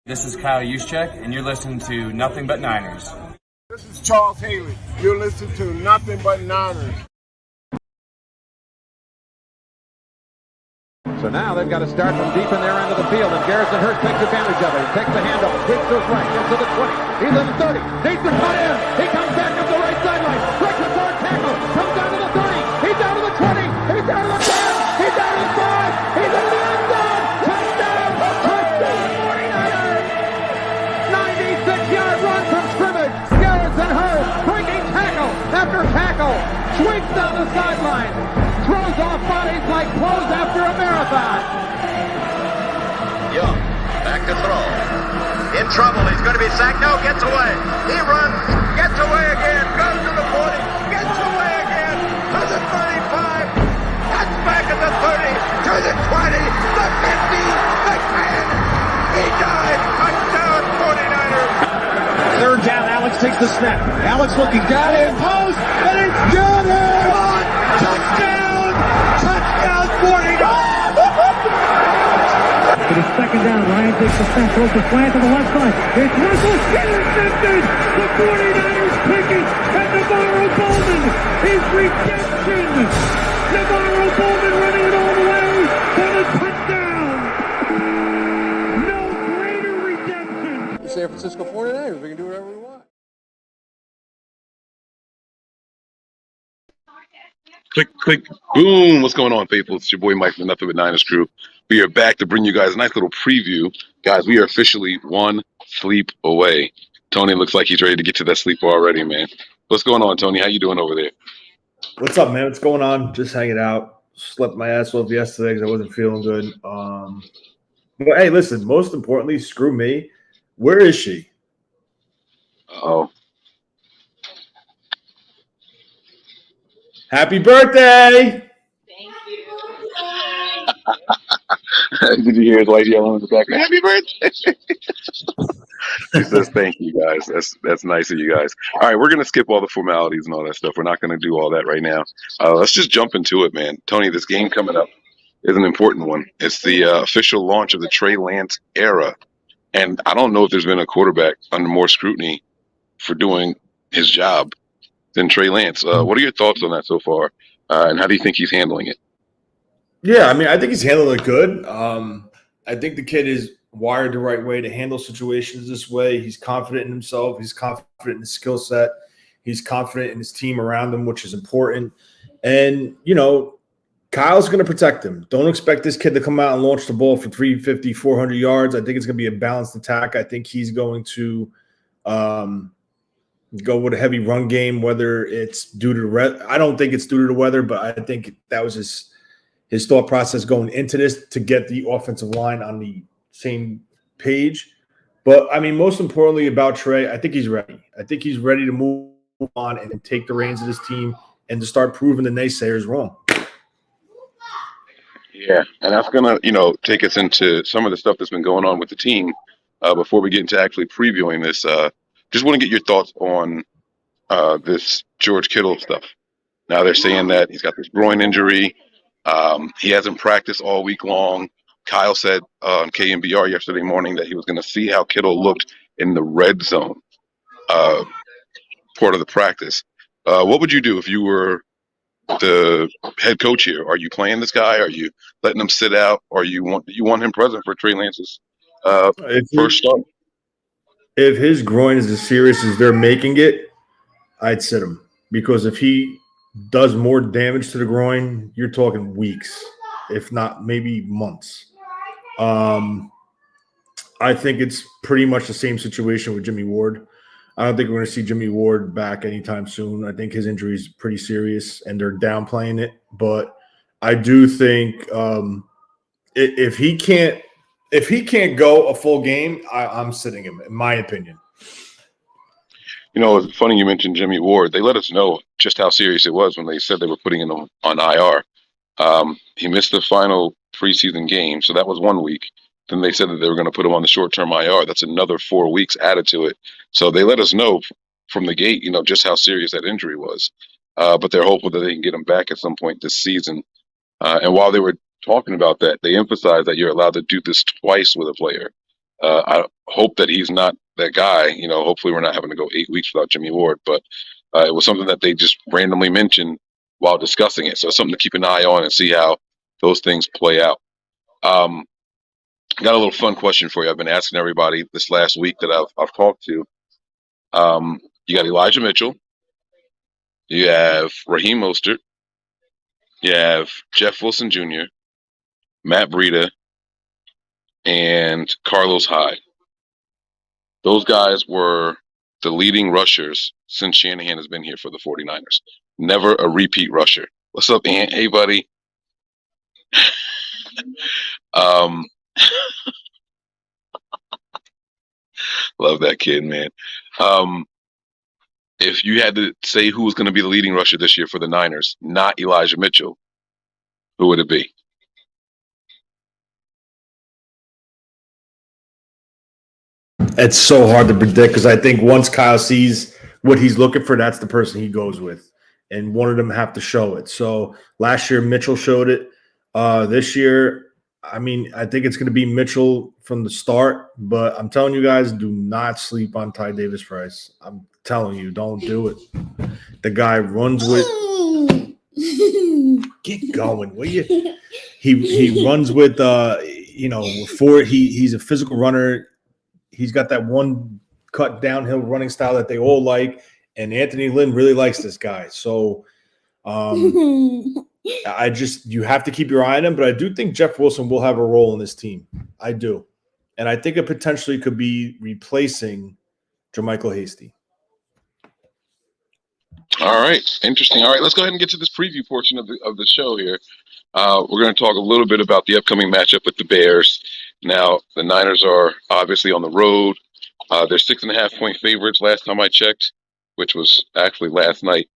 This is Kyle Juszczyk, and you're listening to Nothing But Niners. This is Charles Haley. You're listening to Nothing But Niners. So now they've got to start from deep in their end of the field, and Garrison Hurst takes advantage of it. He takes the handoff, sweeps to his right, gets to the 20. He's in the 30, needs to cut in. He comes back up the right sideline, breaks the third tackle, comes down to the 30. He's down to the 20. He's down to the 10. He's down to the 5. He's into the end zone. Touchdown! Touchdown! 49ers! 96-yard run from scrimmage. Garrison Hurst breaking tackle after tackle, sweeps down the sideline. Throws off bodies like clothes after a marathon. Young, back to throw. In trouble, he's going to be sacked. No, gets away. He runs, gets away again, goes to the 40, gets away again, to the 35, gets back at the 30, to the 20, the 50, the 10. He died. Touchdown, 49ers. Third down, Alex takes the snap. Alex looking down in post, and it's Johnny! Touchdown! Touchdown, 49ers! It is second down. Ryan takes the snap, throws the slant to the left side. It's Russell, intercepted! The 49ers pick it, and Navarro Bowman is redemption! Navarro Bowman running it all the way for the touchdown! No greater redemption! San Francisco 49ers, we can do whatever we want. Click, click, boom. What's going on, faithful? It's your boy Mike from the Nothing But Niners crew. We are back to bring you guys a nice little preview. Guys, we are officially one sleep away. Tony looks like he's ready to get to that sleep already, man. What's going on, Tony? How you doing over there? What's up, man? What's going on? Just hanging out. Slept my ass off yesterday because I wasn't feeling good. But hey, listen, most importantly, screw me. Where is she? Oh. Happy birthday! Thank you. Did you hear his wife yelling in the background? Happy birthday! He says thank you, guys. That's nice of you guys. All right, we're going to skip all the formalities and all that stuff. We're not going to do all that right now. Let's just jump into it, man. Tony, this game coming up is an important one. It's the official launch of the Trey Lance era. And I don't know if there's been a quarterback under more scrutiny for doing his job than Trey Lance. What are your thoughts on that so far? And how do you think he's handling it? Yeah, I mean, I think he's handled it good. I think the kid is wired the right way to handle situations this way. He's confident in himself. He's confident in his skill set. He's confident in his team around him, which is important. And, you know, Kyle's going to protect him. Don't expect this kid to come out and launch the ball for 350, 400 yards. I think it's going to be a balanced attack. I think he's going to go with a heavy run game, whether it's due to I don't think it's due to the weather, but I think that was his thought process going into this to get the offensive line on the same page. But, I mean, most importantly about Trey, I think he's ready. I think he's ready to move on and take the reins of this team and to start proving the naysayers wrong. Yeah, and that's going to, take us into some of the stuff that's been going on with the team before we get into actually previewing this. Just want to get your thoughts on this George Kittle stuff. Now they're saying that he's got this groin injury. He hasn't practiced all week long. Kyle said on KMBR yesterday morning that he was going to see how Kittle looked in the red zone part of the practice. What would you do if you were the head coach here? Are you playing this guy? Are you letting him sit out? Or you want him present for Trey Lance's first start? If his groin is as serious as they're making it, I'd sit him. Because if he does more damage to the groin, you're talking weeks, if not maybe months. I think it's pretty much the same situation with Jimmy Ward. I don't think we're going to see Jimmy Ward back anytime soon. I think his injury is pretty serious, and they're downplaying it. But I do think if he can't go a full game, I'm sitting him, in my opinion. It's funny you mentioned Jimmy Ward. They let us know just how serious it was when they said they were putting him on IR. He missed the final preseason game, so that was 1 week. Then they said that they were going to put him on the short-term IR. That's another 4 weeks added to it. So they let us know from the gate, just how serious that injury was. But they're hopeful that they can get him back at some point this season. And while they were talking about that, they emphasized that you're allowed to do this twice with a player. I hope that he's not that guy. Hopefully we're not having to go 8 weeks without Jimmy Ward, but it was something that they just randomly mentioned while discussing it. So it's something to keep an eye on and see how those things play out. Got a little fun question for you. I've been asking everybody this last week that I've talked to. You got Elijah Mitchell. You have Raheem Mostert. You have Jeff Wilson Jr., Matt Breida, and Carlos Hyde. Those guys were the leading rushers since Shanahan has been here for the 49ers. Never a repeat rusher. What's up, Ant? Hey, buddy. Love that kid, man. If you had to say who was going to be the leading rusher this year for the Niners, not Elijah Mitchell, who would it be? It's so hard to predict because I think once Kyle sees what he's looking for, that's the person he goes with. And one of them have to show it. So last year, Mitchell showed it. This year, I think it's going to be Mitchell from the start. But I'm telling you guys, do not sleep on Ty Davis-Price. I'm telling you, don't do it. The guy runs with – get going, will you? He runs with he's a physical runner. He's got that one cut downhill running style that they all like, and Anthony Lynn really likes this guy. So you have to keep your eye on him, but I do think Jeff Wilson will have a role in this team. I do. And I think it potentially could be replacing Jermichael Hasty. All right. Interesting. All right, let's go ahead and get to this preview portion of the show here. We're going to talk a little bit about the upcoming matchup with the Bears. Now, the Niners are obviously on the road. They're 6.5-point favorites last time I checked, which was actually last night.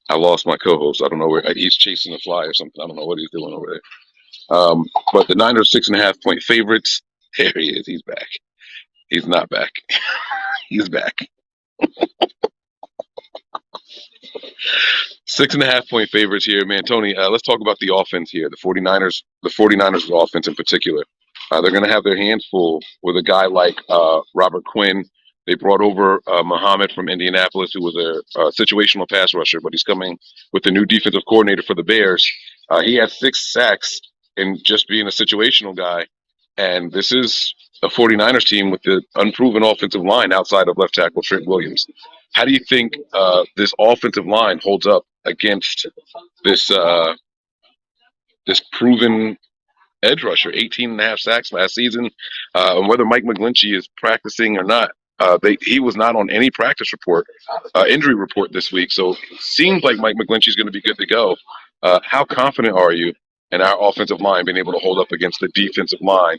I lost my co-host. I don't know where he's chasing a fly or something. I don't know what he's doing over there. But the Niners 6.5-point favorites. There he is. He's back. He's not back. He's back. 6.5-point favorites here, man. Tony, let's talk about the offense here. The 49ers offense in particular. They're going to have their hands full with a guy like Robert Quinn. They brought over Muhammad from Indianapolis, who was a situational pass rusher, but he's coming with the new defensive coordinator for the Bears. He had 6 sacks in just being a situational guy. And this is a 49ers team with the unproven offensive line outside of left tackle Trent Williams. How do you think this offensive line holds up against this proven edge rusher? 18.5 sacks last season. And whether Mike McGlinchey is practicing or not, he was not on any practice report, injury report this week. So it seems like Mike McGlinchey is going to be good to go. How confident are you in our offensive line being able to hold up against the defensive line?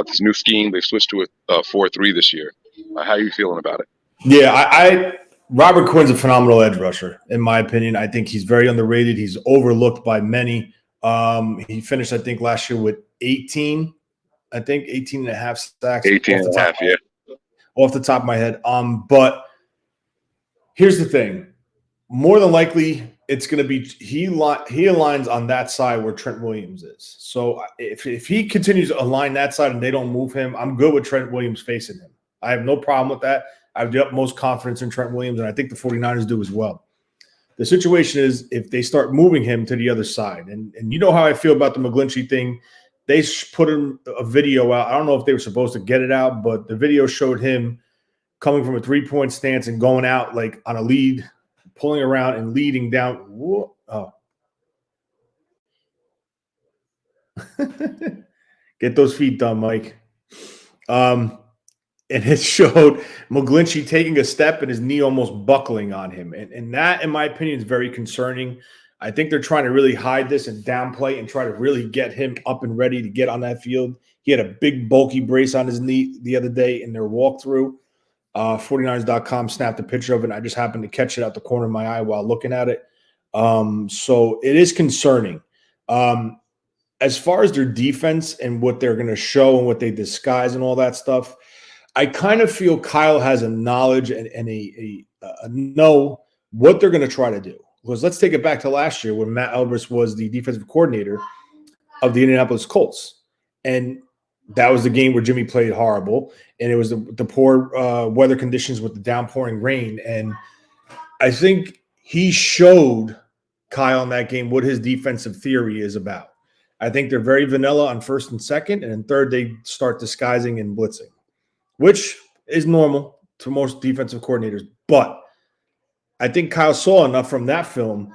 This new scheme, they've switched to a 4-3 this year. How are you feeling about it? Yeah, Robert Quinn's a phenomenal edge rusher, in my opinion. I think he's very underrated. He's overlooked by many. He finished, I think, last year with 18 and a half sacks. 18 and a half, yeah. Off the top of my head. But here's the thing. More than likely, it's going to be he aligns on that side where Trent Williams is. So if he continues to align that side and they don't move him, I'm good with Trent Williams facing him. I have no problem with that. I have the utmost confidence in Trent Williams, and I think the 49ers do as well. The situation is if they start moving him to the other side, and you know how I feel about the McGlinchey thing. They put a video out. I don't know if they were supposed to get it out, but the video showed him coming from a 3-point stance and going out like on a lead, pulling around and leading down. Whoa. Oh. Get those feet done, Mike. And it showed McGlinchey taking a step and his knee almost buckling on him. And that, in my opinion, is very concerning. I think they're trying to really hide this and downplay and try to really get him up and ready to get on that field. He had a big, bulky brace on his knee the other day in their walkthrough. 49ers.com snapped a picture of it, and I just happened to catch it out the corner of my eye while looking at it. So it is concerning. As far as their defense and what they're going to show and what they disguise and all that stuff, I kind of feel Kyle has a knowledge and a know what they're going to try to do. Because let's take it back to last year when Matt Elbris was the defensive coordinator of the Indianapolis Colts. And That was the game where Jimmy played horrible, and it was the poor weather conditions with the downpouring rain. And I think he showed Kyle in that game what his defensive theory is about. I think they're very vanilla on first and second, and then third they start disguising and blitzing, which is normal to most defensive coordinators. But I think Kyle saw enough from that film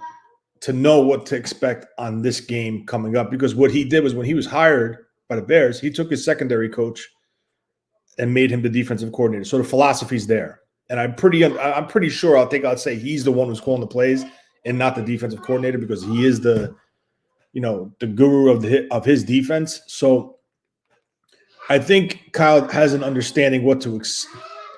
to know what to expect on this game coming up, because what he did was when he was hired by the Bears, he took his secondary coach and made him the defensive coordinator. So the philosophy's there. And I'm pretty sure I'd say he's the one who's calling the plays and not the defensive coordinator, because he is the guru of his defense. So I think Kyle has an understanding what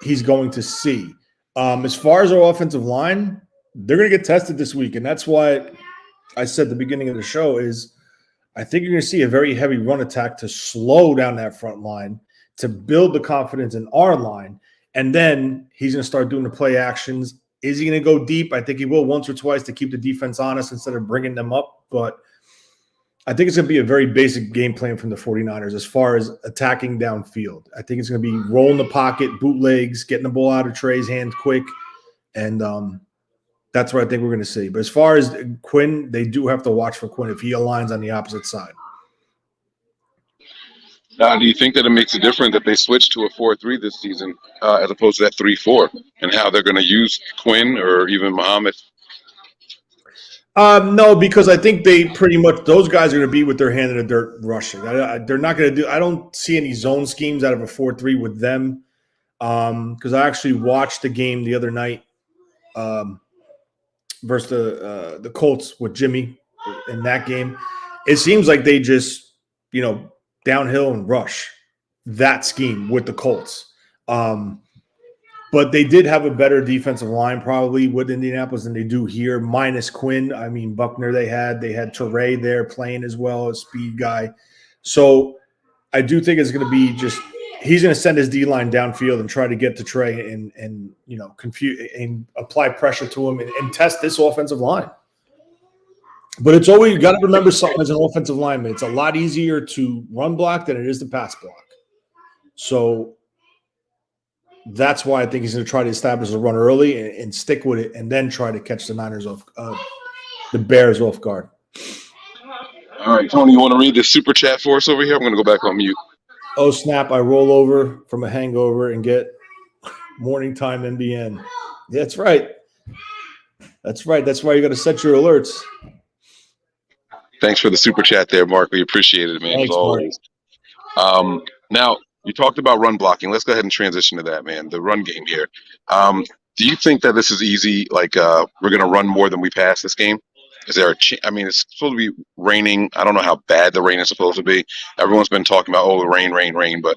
he's going to see. As far as our offensive line, they're going to get tested this week. And that's why I said at the beginning of the show is I think you're going to see a very heavy run attack to slow down that front line, to build the confidence in our line. And then he's going to start doing the play actions. Is he going to go deep? I think he will once or twice to keep the defense honest instead of bringing them up. But I think it's going to be a very basic game plan from the 49ers as far as attacking downfield. I think it's going to be rolling the pocket, bootlegs, getting the ball out of Trey's hands quick. And that's what I think we're going to see. But as far as Quinn, they do have to watch for Quinn if he aligns on the opposite side. Now, do you think that it makes a difference that they switched to a 4-3 this season as opposed to that 3-4, and how they're going to use Quinn or even Muhammad? No, because I think they pretty much those guys are going to be with their hand in the dirt rushing. They're not going to do. I don't see any zone schemes out of a 4-3 with them. Because I actually watched the game the other night versus the Colts with Jimmy in that game. It seems like they just downhill and rush that scheme with the Colts. But they did have a better defensive line probably with Indianapolis than they do here, minus Quinn. I mean, Buckner they had Teray there playing as well, a speed guy. So I do think it's going to be just he's going to send his D-line downfield and try to get to Trey and confuse and apply pressure to him and test this offensive line. But it's always you got to remember something as an offensive lineman. It's a lot easier to run block than it is to pass block. So that's why I think he's going to try to establish a run early and stick with it, and then try to catch the Bears off guard. All right, Tony, you want to read the super chat for us over here? I'm going to go back on mute. Oh, snap. I roll over from a hangover and get morning time NBN. That's right. That's right. That's why you got to set your alerts. Thanks for the super chat there, Mark. We appreciate it, man, Thanks, as always. Now, you talked about run blocking. Let's go ahead and transition to that, man, the run game here. Do you think that this is easy, like we're going to run more than we pass this game? Is there it's supposed to be raining. I don't know how bad the rain is supposed to be. Everyone's been talking about, the rain, but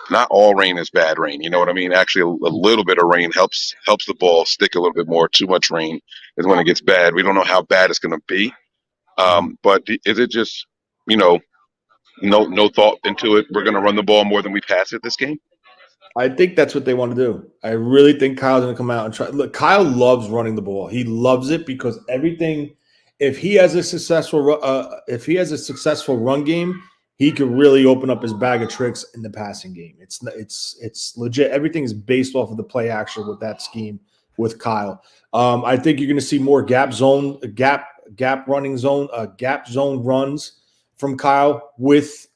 not all rain is bad rain. You know what I mean? Actually, a little bit of rain helps the ball stick a little bit more. Too much rain is when it gets bad. We don't know how bad it's going to be. But is it just, no thought into it? We're going to run the ball more than we pass it this game? I think that's what they want to do. I really think Kyle's going to come out and try. Look, Kyle loves running the ball. He loves it because everything. If he has a successful run game, he could really open up his bag of tricks in the passing game. It's legit. Everything is based off of the play action with that scheme with Kyle. I think you're going to see more gap zone runs from Kyle with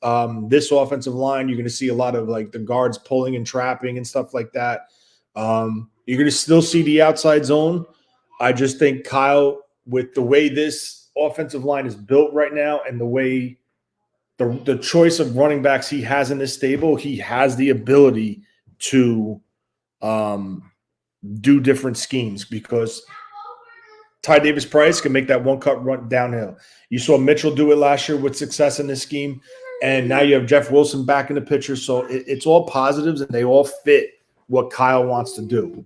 this offensive line. You're going to see a lot of like the guards pulling and trapping and stuff like that. You're going to still see the outside zone. I just think Kyle, with the way this offensive line is built right now and the way the choice of running backs he has in this stable, he has the ability to do different schemes because Ty Davis-Price can make that one-cut run downhill. You saw Mitchell do it last year with success in this scheme, and now you have Jeff Wilson back in the picture. So it's all positives, and they all fit what Kyle wants to do.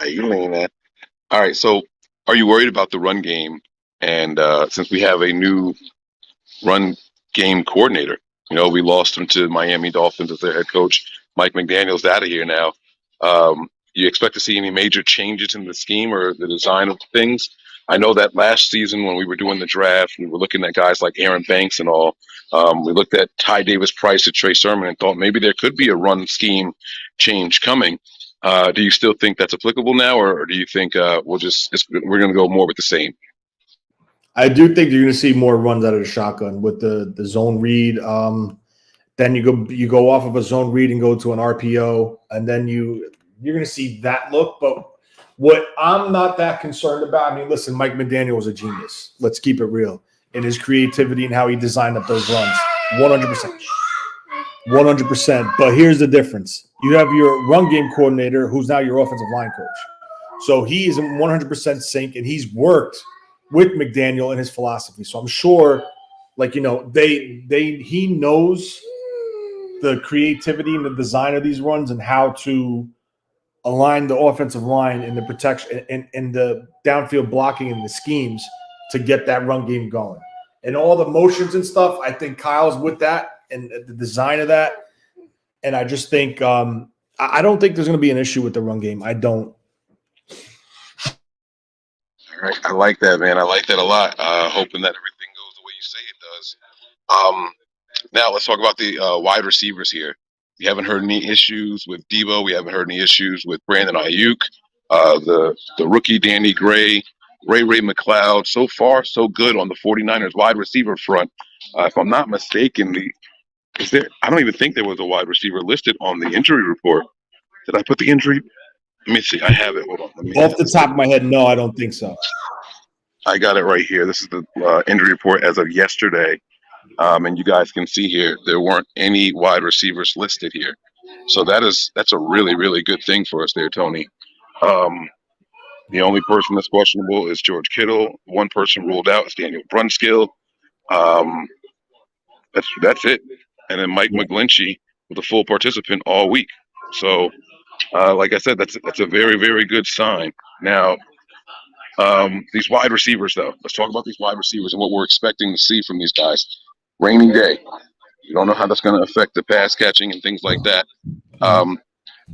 You lean that. All right, so are you worried about the run game? And since we have a new run game coordinator, we lost him to Miami Dolphins as their head coach. Mike McDaniel's out of here now. You expect to see any major changes in the scheme or the design of things I know that last season when we were doing the draft, we were looking at guys like Aaron Banks and all. We looked at Ty Davis Price and Trey Sermon and thought maybe there could be a run scheme change coming. Do you still think that's applicable now, or do you think we're going to go more with the same? I do think you're going to see more runs out of the shotgun with the zone read. Then you go off of a zone read and go to an RPO, and then you're going to see that look. But what I'm not that concerned about, I mean, listen, Mike McDaniel was a genius. Let's keep it real in his creativity and how he designed up those runs. 100%. But here's the difference: you have your run game coordinator, who's now your offensive line coach. So he is in 100% sync, and he's worked with McDaniel and his philosophy. So I'm sure, he knows the creativity and the design of these runs and how to align the offensive line and the protection and the downfield blocking and the schemes to get that run game going. And all the motions and stuff, I think Kyle's with that and the design of that. And I just think I don't think there's going to be an issue with the run game. I don't. All right. I like that, man. I like that a lot. Hoping that everything goes the way you say it does. Now let's talk about the wide receivers here. We haven't heard any issues with Debo. We haven't heard any issues with Brandon Ayuk. The rookie Danny Gray, Ray McLeod. So far, so good on the 49ers wide receiver front. If I'm not mistaken, I don't even think there was a wide receiver listed on the injury report. Did I put the injury? Let me see. I have it. Hold on. Off the top of my head, no, I don't think so. I got it right here. This is the injury report as of yesterday. And you guys can see here, there weren't any wide receivers listed here. So that's a really, really good thing for us there, Tony. The only person that's questionable is George Kittle. One person ruled out is Daniel Brunskill. That's it. And then Mike McGlinchey was a full participant all week. So, like I said, that's a very, very good sign. Now, these wide receivers, though. Let's talk about these wide receivers and what we're expecting to see from these guys. Rainy day. You don't know how that's going to affect the pass catching and things like that.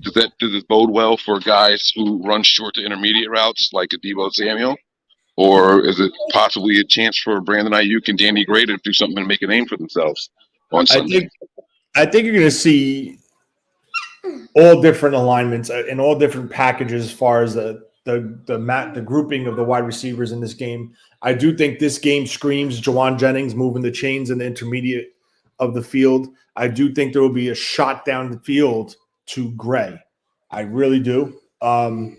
Does this bode well for guys who run short to intermediate routes like a Deebo Samuel? Or is it possibly a chance for Brandon Ayuk and Danny Gray to do something and make a name for themselves on Sunday? I think you're going to see all different alignments and all different packages as far as the grouping of the wide receivers in this game. I do think this game screams Jawan Jennings moving the chains in the intermediate of the field. I do think there will be a shot down the field to Gray. I really do. And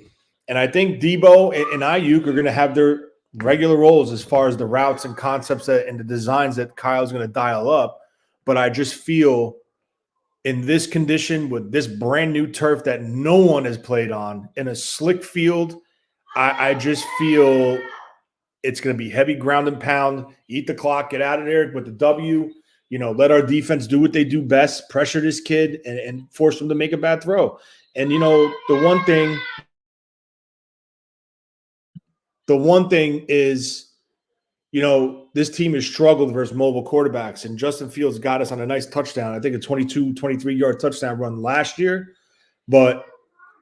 I think Debo and Ayuk are going to have their regular roles as far as the routes and concepts and the designs that Kyle's going to dial up. But I just feel in this condition with this brand new turf that no one has played on in a slick field, I just feel it's going to be heavy ground and pound, eat the clock, get out of there with the W, let our defense do what they do best, pressure this kid and force him to make a bad throw. And, the one thing is, this team has struggled versus mobile quarterbacks, and Justin Fields got us on a nice touchdown. I think a 22, 23-yard touchdown run last year, but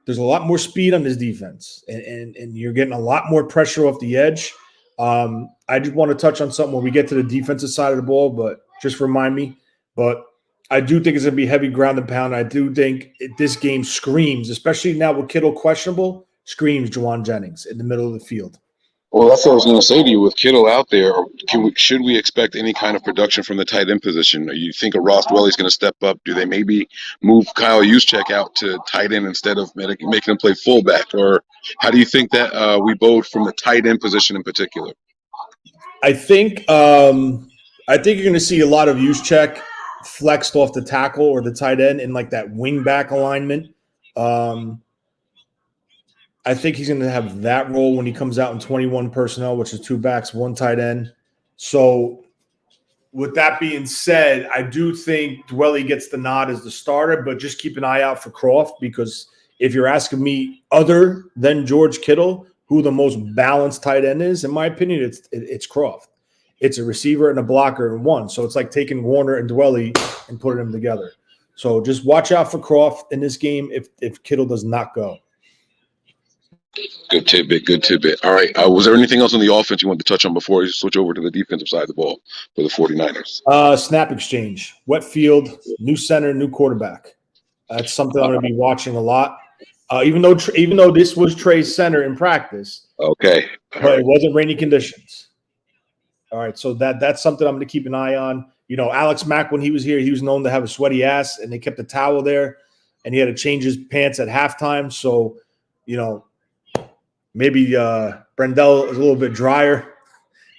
there's a lot more speed on this defense, and you're getting a lot more pressure off the edge. I just want to touch on something when we get to the defensive side of the ball, but just remind me. But I do think it's going to be heavy ground and pound. I do think this game screams, especially now with Kittle questionable, screams Jawan Jennings in the middle of the field. Well, that's what I was going to say to you. With Kittle out there, should we expect any kind of production from the tight end position? Or you think a Ross Dwelly's going to step up? Do they maybe move Kyle Juszczyk out to tight end instead of making him play fullback? Or how do you think that we bode from the tight end position in particular? I think you're going to see a lot of Juszczyk flexed off the tackle or the tight end in like that wing back alignment. I think he's going to have that role when he comes out in 21 personnel, which is 2 backs, 1 tight end. So with that being said, I do think Dwelly gets the nod as the starter, but just keep an eye out for Croft, because if you're asking me other than George Kittle, who the most balanced tight end is, in my opinion, it's Croft. It's a receiver and a blocker in one. So it's like taking Warner and Dwelly and putting them together. So just watch out for Croft in this game if Kittle does not go. Good tidbit. Good tidbit. All right. Was there anything else on the offense you wanted to touch on before you switch over to the defensive side of the ball for the 49ers? Snap exchange, wet field, new center, new quarterback. That's something I'm going to be watching a lot. Even though this was Trey's center in practice, Okay. But it wasn't rainy conditions. All right, so that's something I'm going to keep an eye on. Alex Mack, when he was here, he was known to have a sweaty ass, and they kept the towel there, and he had to change his pants at halftime. So, maybe Brendel is a little bit drier.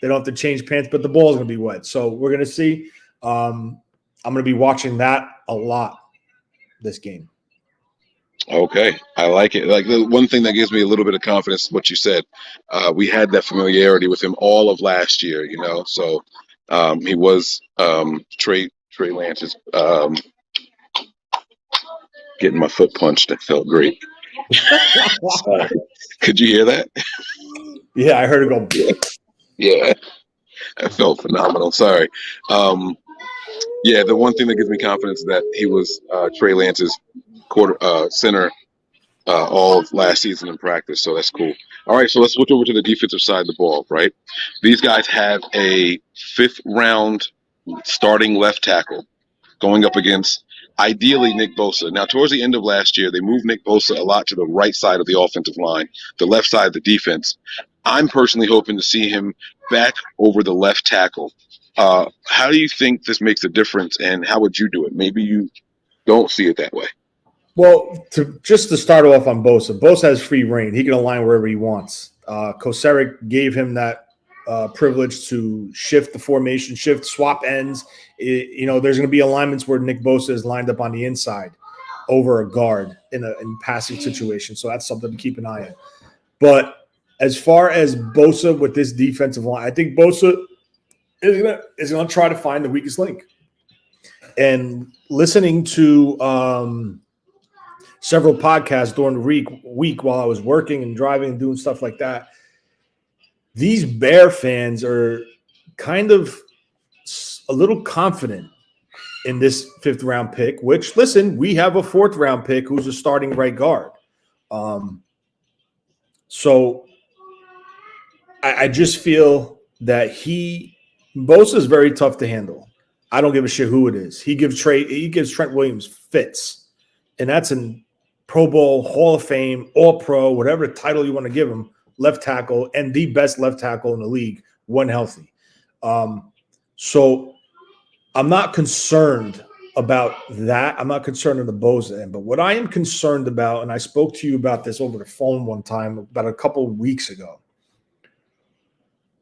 They don't have to change pants, but the ball is going to be wet. So we're going to see. I'm going to be watching that a lot this game. Okay, I like it. Like the one thing that gives me a little bit of confidence is what you said. We had that familiarity with him all of last year, So he was Trey Lance's getting my foot punched. That felt great. Sorry. Could you hear that? Yeah, I heard it go. Yeah, that felt phenomenal. Sorry. Yeah, the one thing that gives me confidence is that he was Trey Lance's center all of last season in practice, so that's cool. All right, so let's switch over to the defensive side of the ball, right? These guys have a 5th-round starting left tackle going up against, ideally, Nick Bosa. Now, towards the end of last year, they moved Nick Bosa a lot to the right side of the offensive line, the left side of the defense. I'm personally hoping to see him back over the left tackle. How do you think this makes a difference, and how would you do it? Maybe you don't see it that way. Well, to start off on Bosa has free reign. He can align wherever he wants. Koceric gave him that privilege to shift the formation, swap ends. There's going to be alignments where Nick Bosa is lined up on the inside over a guard in passing situation. So that's something to keep an eye on. But as far as Bosa with this defensive line, I think Bosa is going to try to find the weakest link. And listening to several podcasts during the week while I was working and driving and doing stuff like that, these Bear fans are kind of a little confident in this 5th-round pick, which, listen, we have a 4th-round pick who's a starting right guard. So I just feel that Bosa is very tough to handle. I don't give a shit who it is. He gives Trent Williams fits, and that's an Pro Bowl, Hall of Fame, All-Pro, whatever title you want to give him, left tackle, and the best left tackle in the league when healthy. So I'm not concerned about that. I'm not concerned on the Bosa end. But what I am concerned about, and I spoke to you about this over the phone one time about a couple of weeks ago,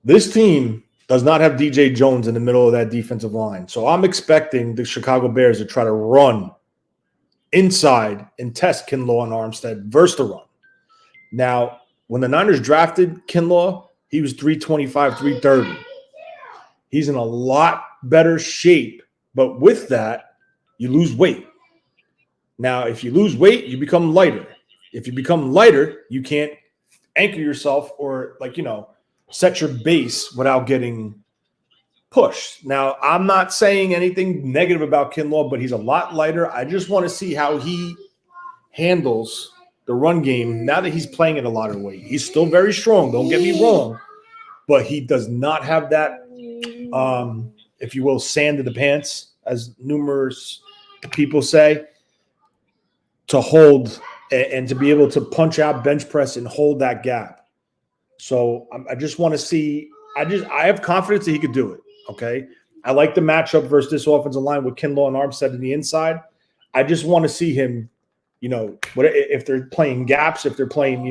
this team does not have DJ Jones in the middle of that defensive line. So I'm expecting the Chicago Bears to try to run inside and test Kinlaw and Armstead versus the run. Now, when the Niners drafted Kinlaw, he was 325, 330. He's in a lot better shape, but with that, you lose weight. Now, if you lose weight, you become lighter. If you become lighter, you can't anchor yourself or, set your base without getting pushed. Now, I'm not saying anything negative about Kinlaw, but he's a lot lighter. I just want to see how he handles the run game now that he's playing at a lot of weight. He's still very strong, don't get me wrong, but he does not have that, if you will, sand in the pants, as numerous people say, to hold and to be able to punch out, bench press, and hold that gap. So I just want to see – I have confidence that he could do it. Okay, I like the matchup versus this offensive line with Kinlaw and Armstead in the inside. I just want to see him, if they're playing gaps, if they're playing,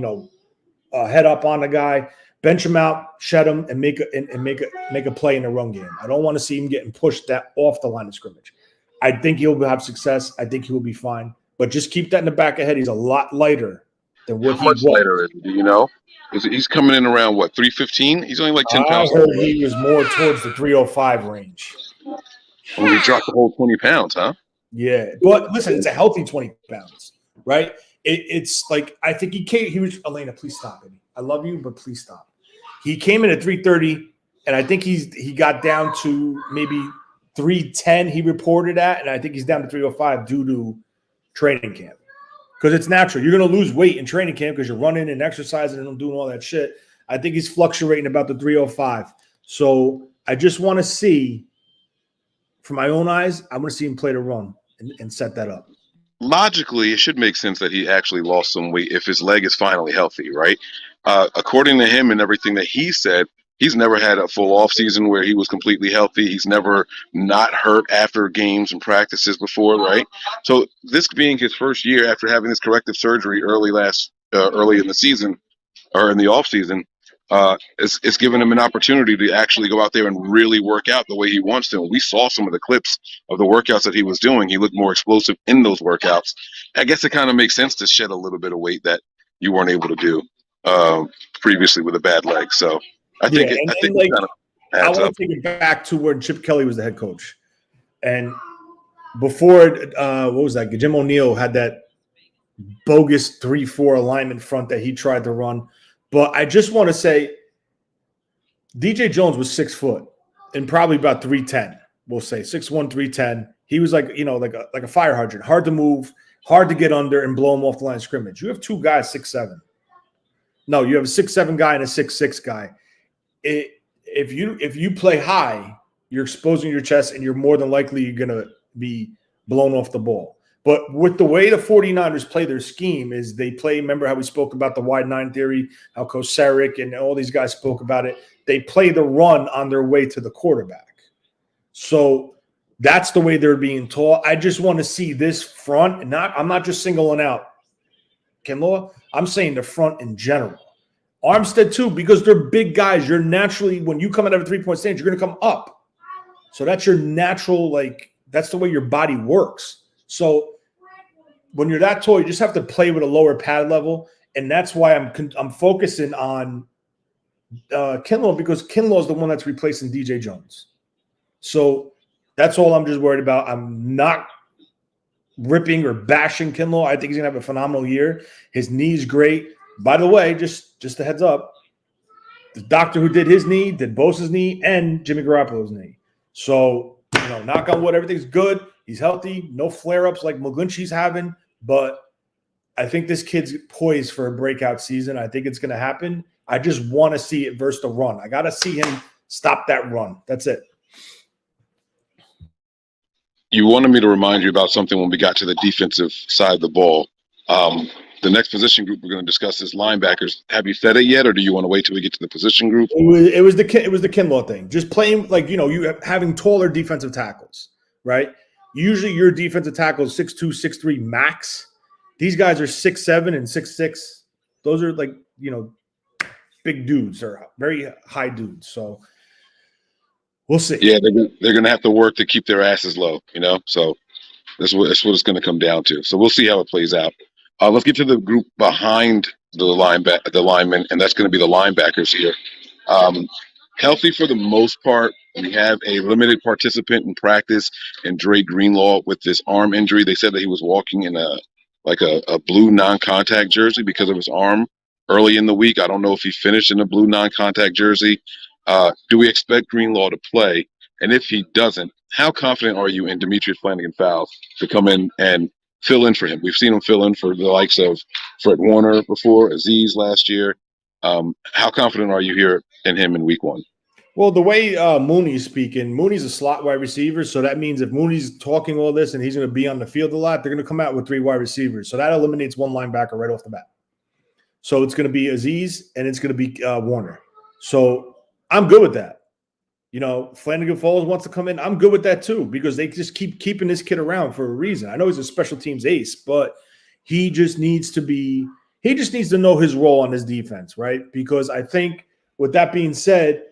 head up on the guy, bench him out, shed him, and make a play in the run game. I don't want to see him getting pushed off the line of scrimmage. I think he'll have success. I think he will be fine. But just keep that in the back of head. He's a lot lighter than what How much lighter is he? Do you know? He's coming in around, 315? He's only like 10 pounds. I heard he was more towards the 305 range. Oh, he dropped the whole 20 pounds, huh? Yeah. But listen, it's a healthy 20 pounds, right? It's like, I think he was, Elena, please stop it. I love you, but please stop. He came in at 330, and I think he got down to maybe 310 he reported at, and I think he's down to 305 due to training camp. because it's natural. You're going to lose weight in training camp because you're running and exercising and doing all that shit. I think he's fluctuating about the 305. So I just want to see, from my own eyes, I want to see him play the run and set that up. Logically, it should make sense that he actually lost some weight if his leg is finally healthy, right? According to him and everything that he said, he's never had a full off season where he was completely healthy. He's never not hurt after games and practices before, right? So this being his first year after having this corrective surgery early in the season or in the off season, it's given him an opportunity to actually go out there and really work out the way he wants to. And we saw some of the clips of the workouts that he was doing. He looked more explosive in those workouts. I guess it kind of makes sense to shed a little bit of weight that you weren't able to do previously with a bad leg. So I think it kind of adds I want up. to take it back to when Chip Kelly was the head coach. And before, what was that? Jim O'Neill had that bogus 3-4 alignment front that he tried to run. But I just want to say DJ Jones was 6 foot and probably about 310. We'll say 6'1", 310. He was like a fire hydrant, hard to move, hard to get under and blow him off the line of scrimmage. You have two guys 6'7". No, you have a 6'7" guy and a 6'6" guy. If you play high, you're exposing your chest and you're more than likely going to be blown off the ball. But with the way the 49ers play their scheme is they play, remember how we spoke about the wide nine theory, how Kosaric and all these guys spoke about it. They play the run on their way to the quarterback. So that's the way they're being taught. I just want to see this front. I'm not just singling out Kinlaw. I'm saying the front in general. Armstead too, because they're big guys. You're naturally, when you come out of a 3-point stance, you're going to come up. So that's your natural, that's the way your body works. So when you're that tall, you just have to play with a lower pad level, and that's why I'm focusing on Kinlaw, because Kinlaw is the one that's replacing DJ Jones. So that's all I'm just worried about. I'm not ripping or bashing Kinlaw. I think he's gonna have a phenomenal year. His knee's great. By the way, just a heads up, the doctor who did his knee did Bosa's knee and Jimmy Garoppolo's knee. So knock on wood, everything's good. He's healthy, no flare-ups like McGlinchey's having. But I think this kid's poised for a breakout season. I think it's going to happen. I just want to see it versus the run. I got to see him stop that run. That's it. You wanted me to remind you about something when we got to the defensive side of the ball. The next position group we're going to discuss is linebackers. Have you said it yet, or do you want to wait till we get to the position group? It was the Kinlaw thing. Just playing you having taller defensive tackles, right? Usually your defensive tackle is 6'2", 6'3" max. These guys are 6'7" and 6'6". Those are big dudes or very high dudes. So we'll see. Yeah, they're going to have to work to keep their asses low, So that's what it's going to come down to. So we'll see how it plays out. Let's get to the group behind the linemen, and that's going to be the linebackers here. Healthy for the most part. We have a limited participant in practice, and Dre Greenlaw with this arm injury. They said that he was walking in a blue non-contact jersey because of his arm early in the week. I don't know if he finished in a blue non-contact jersey. Do we expect Greenlaw to play? And if he doesn't, how confident are you in Demetrius Flanagan-Fowles to come in and fill in for him? We've seen him fill in for the likes of Fred Warner before, Aziz last year. How confident are you here in him in week one? Well, the way Mooney's speaking, Mooney's a slot wide receiver. So that means if Mooney's talking all this and he's going to be on the field a lot, they're going to come out with 3 wide receivers. So that eliminates one linebacker right off the bat. So it's going to be Aziz and it's going to be Warner. So I'm good with that. Flanagan Falls wants to come in. I'm good with that too, because they just keep keeping this kid around for a reason. I know he's a special teams ace, but he just needs to know his role on his defense, right? Because I think with that being said,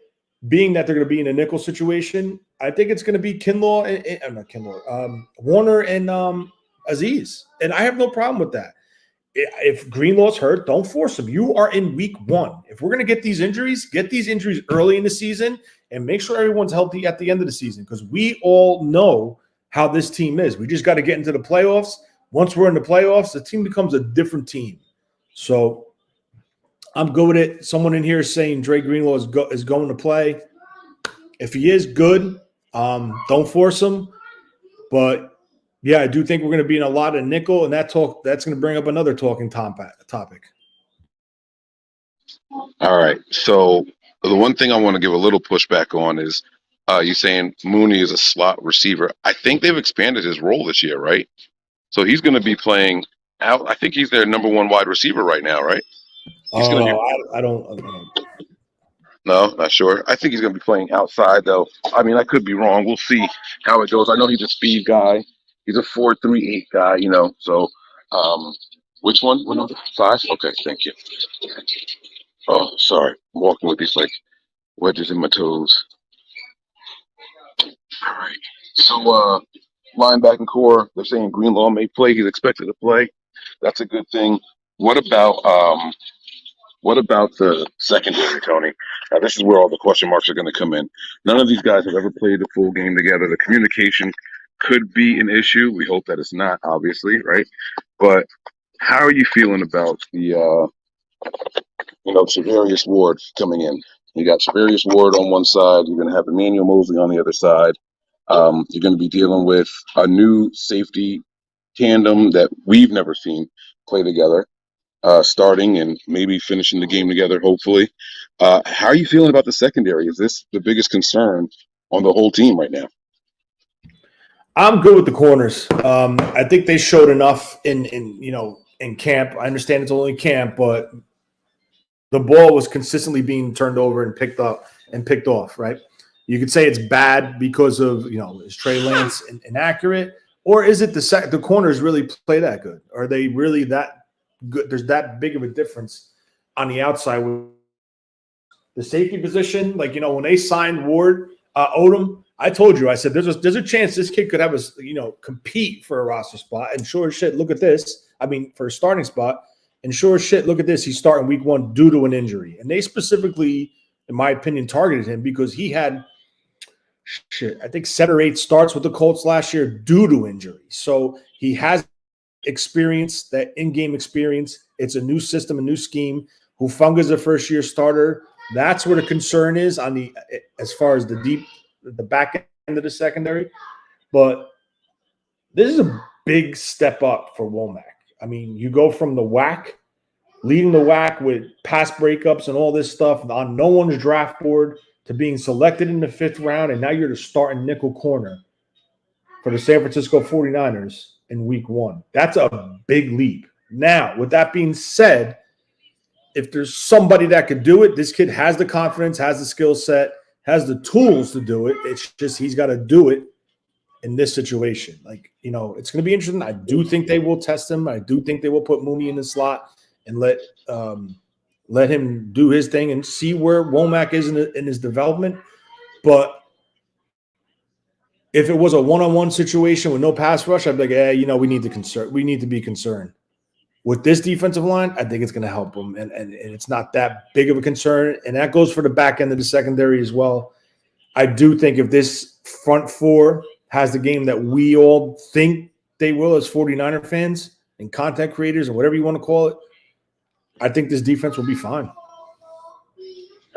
being that they're going to be in a nickel situation, I think it's going to be Warner and Aziz. And I have no problem with that. If Greenlaw's hurt, don't force him. You are in week one. If we're going to get these injuries early in the season and make sure everyone's healthy at the end of the season, because we all know how this team is. We just got to get into the playoffs. Once we're in the playoffs, the team becomes a different team. So I'm good with it. Someone in here is saying Dre Greenlaw is going to play. If he is, good. Don't force him. But Yeah, I do think we're going to be in a lot of nickel, and that's going to bring up another talking topic. All right. So the one thing I want to give a little pushback on is you saying Mooney is a slot receiver. I think they've expanded his role this year, right? So he's going to be playing out. I think he's their number one wide receiver right now, right? He's going to be. I don't. No, not sure. I think he's going to be playing outside, though. I mean, I could be wrong. We'll see how it goes. I know he's a speed guy. He's a 4.38 guy, you know. So, which one? What number? 5? Okay, thank you. Oh, sorry. I'm walking with these, like, wedges in my toes. All right. So, linebacking core, they're saying Greenlaw may play. He's expected to play. That's a good thing. What about the secondary, Tony? Now, this is where all the question marks are going to come in. None of these guys have ever played a full game together. The communication could be an issue. We hope that it's not, obviously, right? But how are you feeling about the, Shavarius Ward coming in? You got Shavarius Ward on one side. You're going to have Emmanuel Mosley on the other side. You're going to be dealing with a new safety tandem that we've never seen play together. Starting and maybe finishing the game together, hopefully. How are you feeling about the secondary? Is this the biggest concern on the whole team right now? I'm good with the corners. I think they showed enough in camp. I understand it's only camp, but the ball was consistently being turned over and picked up and picked off, right? You could say it's bad because of, is Trey Lance inaccurate, or is it the corners really play that good? Are they really that good? There's that big of a difference on the outside with the safety position. Like, when they signed Odom, I told you, I said, there's a chance this kid could have compete for a roster spot. And sure as shit, look at this. I mean, for a starting spot. And sure as shit, look at this. He's starting week 1 due to an injury. And they specifically, in my opinion, targeted him because he had, I think 7 or 8 starts with the Colts last year due to injury. So he has experience, that in-game experience. It's a new system, a new scheme. Hufunga's a first-year starter. That's where the concern is as far as the back end of the secondary. But this is a big step up for Womack. I mean, you go from the WAC, leading the WAC with pass breakups and all this stuff on no one's draft board to being selected in the 5th round, and now you're the starting nickel corner for the San Francisco 49ers in week 1. That's a big leap. Now, with that being said, if there's somebody that could do it, this kid has the confidence, has the skill set, has the tools to do it. It's just he's got to do it in this situation. It's going to be interesting. I do think they will test him. I do think they will put Mooney in the slot and let him do his thing and see where Womack is in his development. But if it was a one-on-one situation with no pass rush, I'd be like, we need to be concerned. With this defensive line, I think it's going to help them, and it's not that big of a concern. And that goes for the back end of the secondary as well. I do think if this front 4 has the game that we all think they will as 49er fans and content creators and whatever you want to call it, I think this defense will be fine.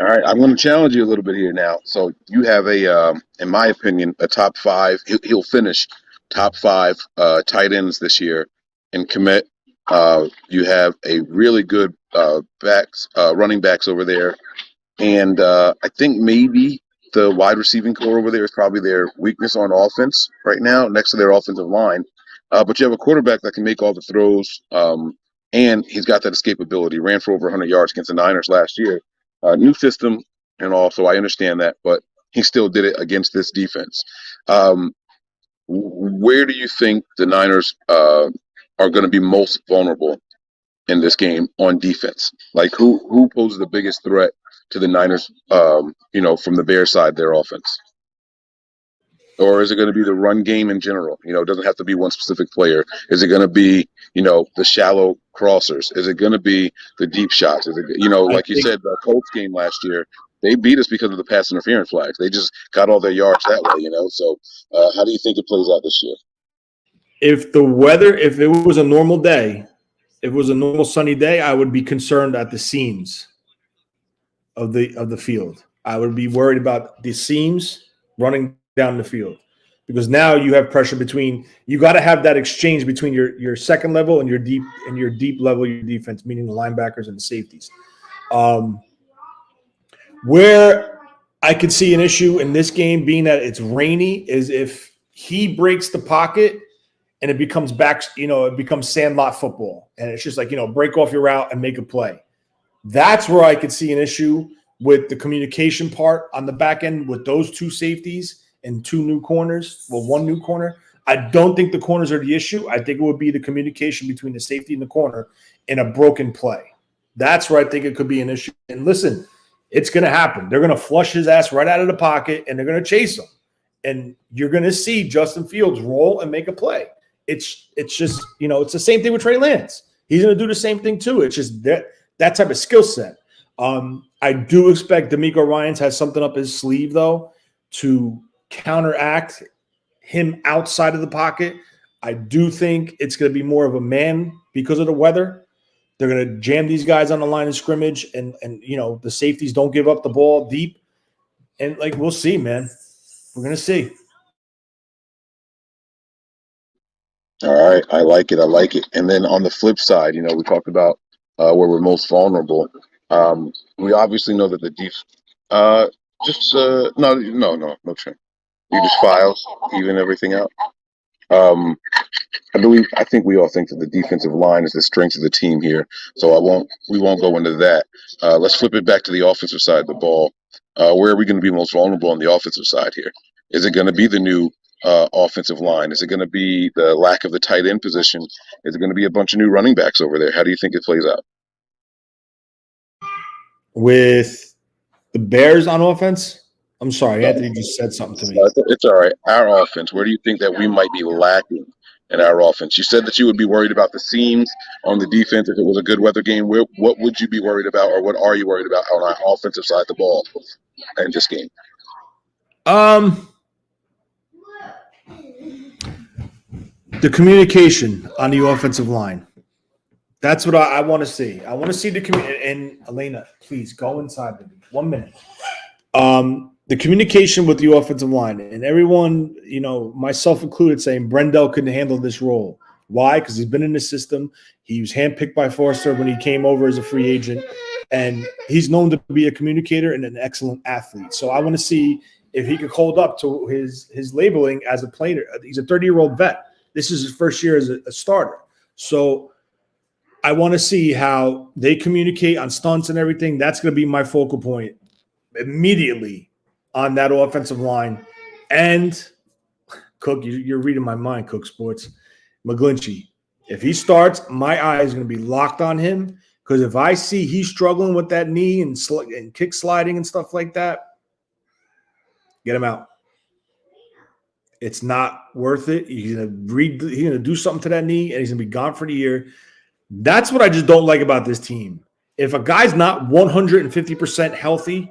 All right, I'm going to challenge you a little bit here now. So you have in my opinion, a top 5. He'll finish top 5 tight ends this year in commit. You have a really good running backs over there. And I think maybe the wide receiving core over there is probably their weakness on offense right now, next to their offensive line. But you have a quarterback that can make all the throws, and he's got that escapability. Ran for over 100 yards against the Niners last year. New system and all, so I understand that, but he still did it against this defense. Where do you think the Niners are going to be most vulnerable in this game on defense? Like, who poses the biggest threat to the Niners, from the Bears side, their offense? Or is it going to be the run game in general? It doesn't have to be one specific player. Is it going to be, the shallow crossers? Is it going to be the deep shots? Is it, like you said, the Colts game last year, they beat us because of the pass interference flags. They just got all their yards that way, So how do you think it plays out this year? If it was a normal day, if it was a normal sunny day, I would be concerned at the seams of the field. I would be worried about the seams running down the field. because now you have pressure between. You got to have that exchange between your second level and your deep level, your defense, meaning the linebackers and the safeties. Where I could see an issue in this game being that it's rainy is if he breaks the pocket and it becomes it becomes sandlot football. And it's just like, break off your route and make a play. That's where I could see an issue with the communication part on the back end with those two safeties and two new corners. Well, one new corner. I don't think the corners are the issue. I think it would be the communication between the safety and the corner in a broken play. That's where I think it could be an issue. And listen, it's going to happen. They're going to flush his ass right out of the pocket, and they're going to chase him. And you're going to see Justin Fields roll and make a play. It's just, it's the same thing with Trey Lance. He's going to do the same thing too. It's just that type of skill set. I do expect D'Amico Ryans has something up his sleeve, though, to counteract him outside of the pocket. I do think it's going to be more of a man because of the weather. They're going to jam these guys on the line of scrimmage, and the safeties don't give up the ball deep. And, we'll see, man. We're going to see. All right. I like it. And then on the flip side, we talked about where we're most vulnerable. We obviously know that the no trim. You just file, even everything out. I think we all think that the defensive line is the strength of the team here. So we won't go into that. Let's flip it back to the offensive side of the ball. Where are we going to be most vulnerable on the offensive side here? Is it going to be the new offensive line? Is it going to be the lack of the tight end position? Is it going to be a bunch of new running backs over there? How do you think it plays out? With the Bears on offense? I'm sorry, Anthony just said something to me. It's all right. Our offense, where do you think that we might be lacking in our offense? You said that you would be worried about the seams on the defense if it was a good weather game. What would you be worried about, or what are you worried about on our offensive side of the ball in this game? The communication on the offensive line. That's what I want to see. I want to see the and Elena, please go inside with me. 1 minute. The communication with the offensive line, and everyone, myself included, saying Brendel couldn't handle this role. Why? Because he's been in the system. He was handpicked by Forster when he came over as a free agent, and he's known to be a communicator and an excellent athlete. So I want to see if he could hold up to his labeling as a player. He's a 30-year-old vet. This is his first year as a starter. So I want to see how they communicate on stunts and everything. That's going to be my focal point immediately on that offensive line. And Cook, you're reading my mind, Cook Sports. McGlinchey, if he starts, my eye is going to be locked on him, because if I see he's struggling with that knee and kick sliding and stuff like that, get him out. It's not worth it. He's going to do something to that knee, and he's going to be gone for the year. That's what I just don't like about this team. If a guy's not 150% healthy,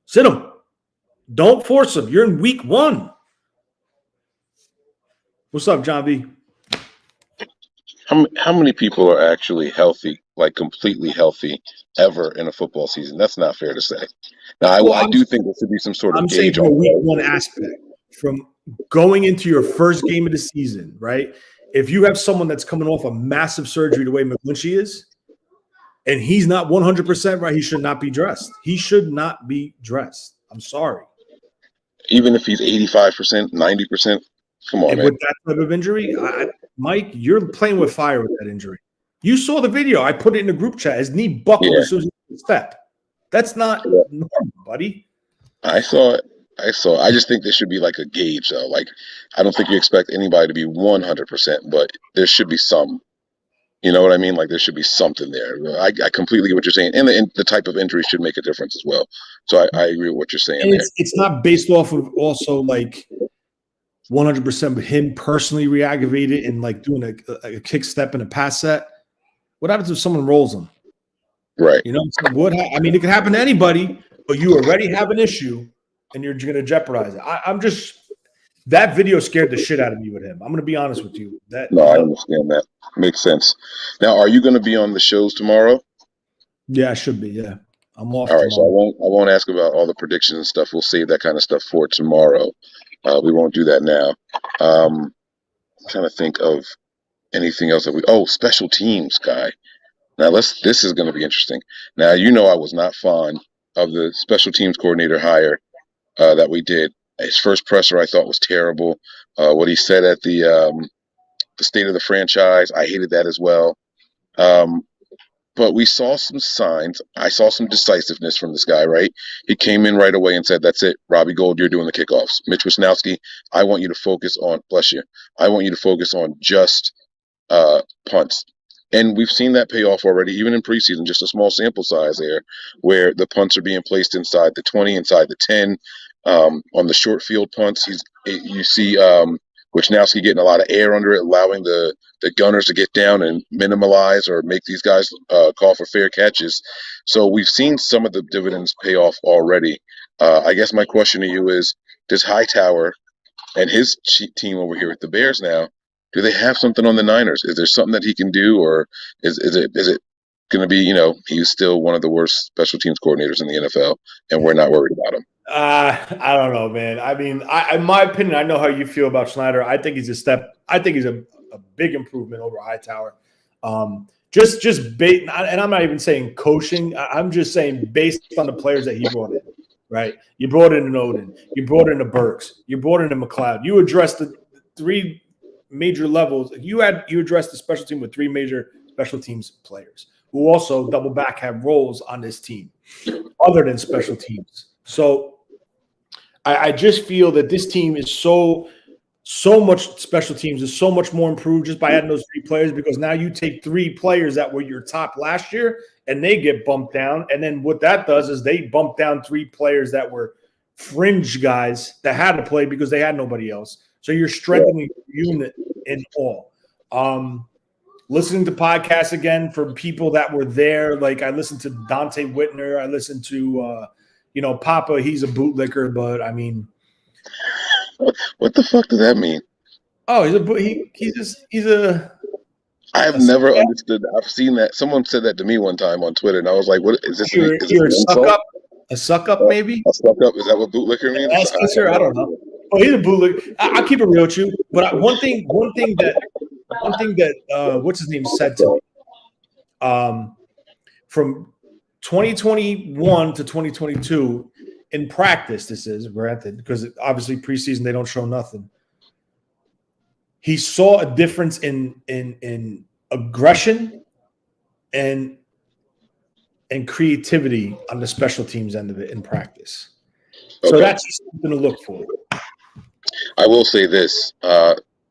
sit him. Don't force him. You're in week 1. What's up, John B? How many people are actually healthy, like completely healthy, ever in a football season? That's not fair to say. Now, I do think there should be some sort of gauge on week 1 aspect. From going into your first game of the season, right? If you have someone that's coming off a massive surgery the way McGlinchey is, and he's not 100% right, he should not be dressed. He should not be dressed. I'm sorry. Even if he's 85%, 90%, come on, and man. With that type of injury, Mike, you're playing with fire with that injury. You saw the video. I put it in the group chat. His knee buckled as soon as he stepped. That's not normal, buddy. I saw it. I just think there should be like a gauge, though. Like, I don't think you expect anybody to be 100%, but there should be some. You know what I mean? Like, there should be something there. I completely get what you're saying. And the type of injury should make a difference as well. So I agree with what you're saying. And it's not based off of also like 100% him personally re-aggravated and like doing a kick step and a pass set. What happens if someone rolls him? Right. You know, I mean, it can happen to anybody, but you already have an issue and you're going to jeopardize it. I'm just – that video scared the shit out of me with him. I'm going to be honest with you. I understand that. Makes sense. Now, are you going to be on the shows tomorrow? Yeah, I should be, yeah. I'm off all right, tomorrow. So I won't ask about all the predictions and stuff. We'll save that kind of stuff for tomorrow. We won't do that now. I'm trying to think of anything else that special teams guy. Now this is going to be interesting. Now, I was not fond of the special teams coordinator hire that we did. His first presser I thought was terrible. What he said at the state of the franchise, I hated that as well. But we saw some signs. I saw some decisiveness from this guy, right? He came in right away and said, "That's it, Robbie Gould, you're doing the kickoffs. Mitch Wisnowski, I want you to focus on, bless you, I want you to focus on just punts." And we've seen that pay off already, even in preseason, just a small sample size there, where the punts are being placed inside the 20, inside the 10. On the short field punts, you see Wisnowski getting a lot of air under it, allowing the gunners to get down and minimalize or make these guys call for fair catches. So we've seen some of the dividends pay off already. I guess my question to you is, does Hightower and his team over here with the Bears now, do they have something on the Niners? Is there something that he can do, or is it going to be, he's still one of the worst special teams coordinators in the NFL, and we're not worried about him? I don't know, man. I mean, in my opinion, I know how you feel about Schneider. I think he's a big improvement over Hightower. Just and I'm not even saying coaching. I'm just saying based on the players that he brought in, right? You brought in an Odin. You brought in a Burks. You brought in a McLeod. You addressed the three major levels. You addressed the special team with three major special teams players who also double back have roles on this team other than special teams. So I just feel that this team is so much special teams is so much more improved just by adding those three players, because now you take three players that were your top last year and they get bumped down. And then what that does is they bump down three players that were fringe guys that had to play because they had nobody else. So you're strengthening your unit in all. Listening to podcasts again from people that were there. Like I listened to Dante Whitner. I listened to, Papa, he's a bootlicker, but I mean. What the fuck does that mean? Oh, he's a. I have never understood. I've seen that. Someone said that to me one time on Twitter, and I was like, "What is this? You're a suck up? A suck up, maybe? A suck up? Is that what bootlicker means? I don't know. Oh, he's a bootlicker. I'll keep it real with you. But one thing that what's his name said to me, from 2021 to 2022 in practice, this is granted because obviously preseason they don't show nothing. He saw a difference in aggression and creativity on the special teams end of it in practice. Okay. So that's something to look for. I will say this: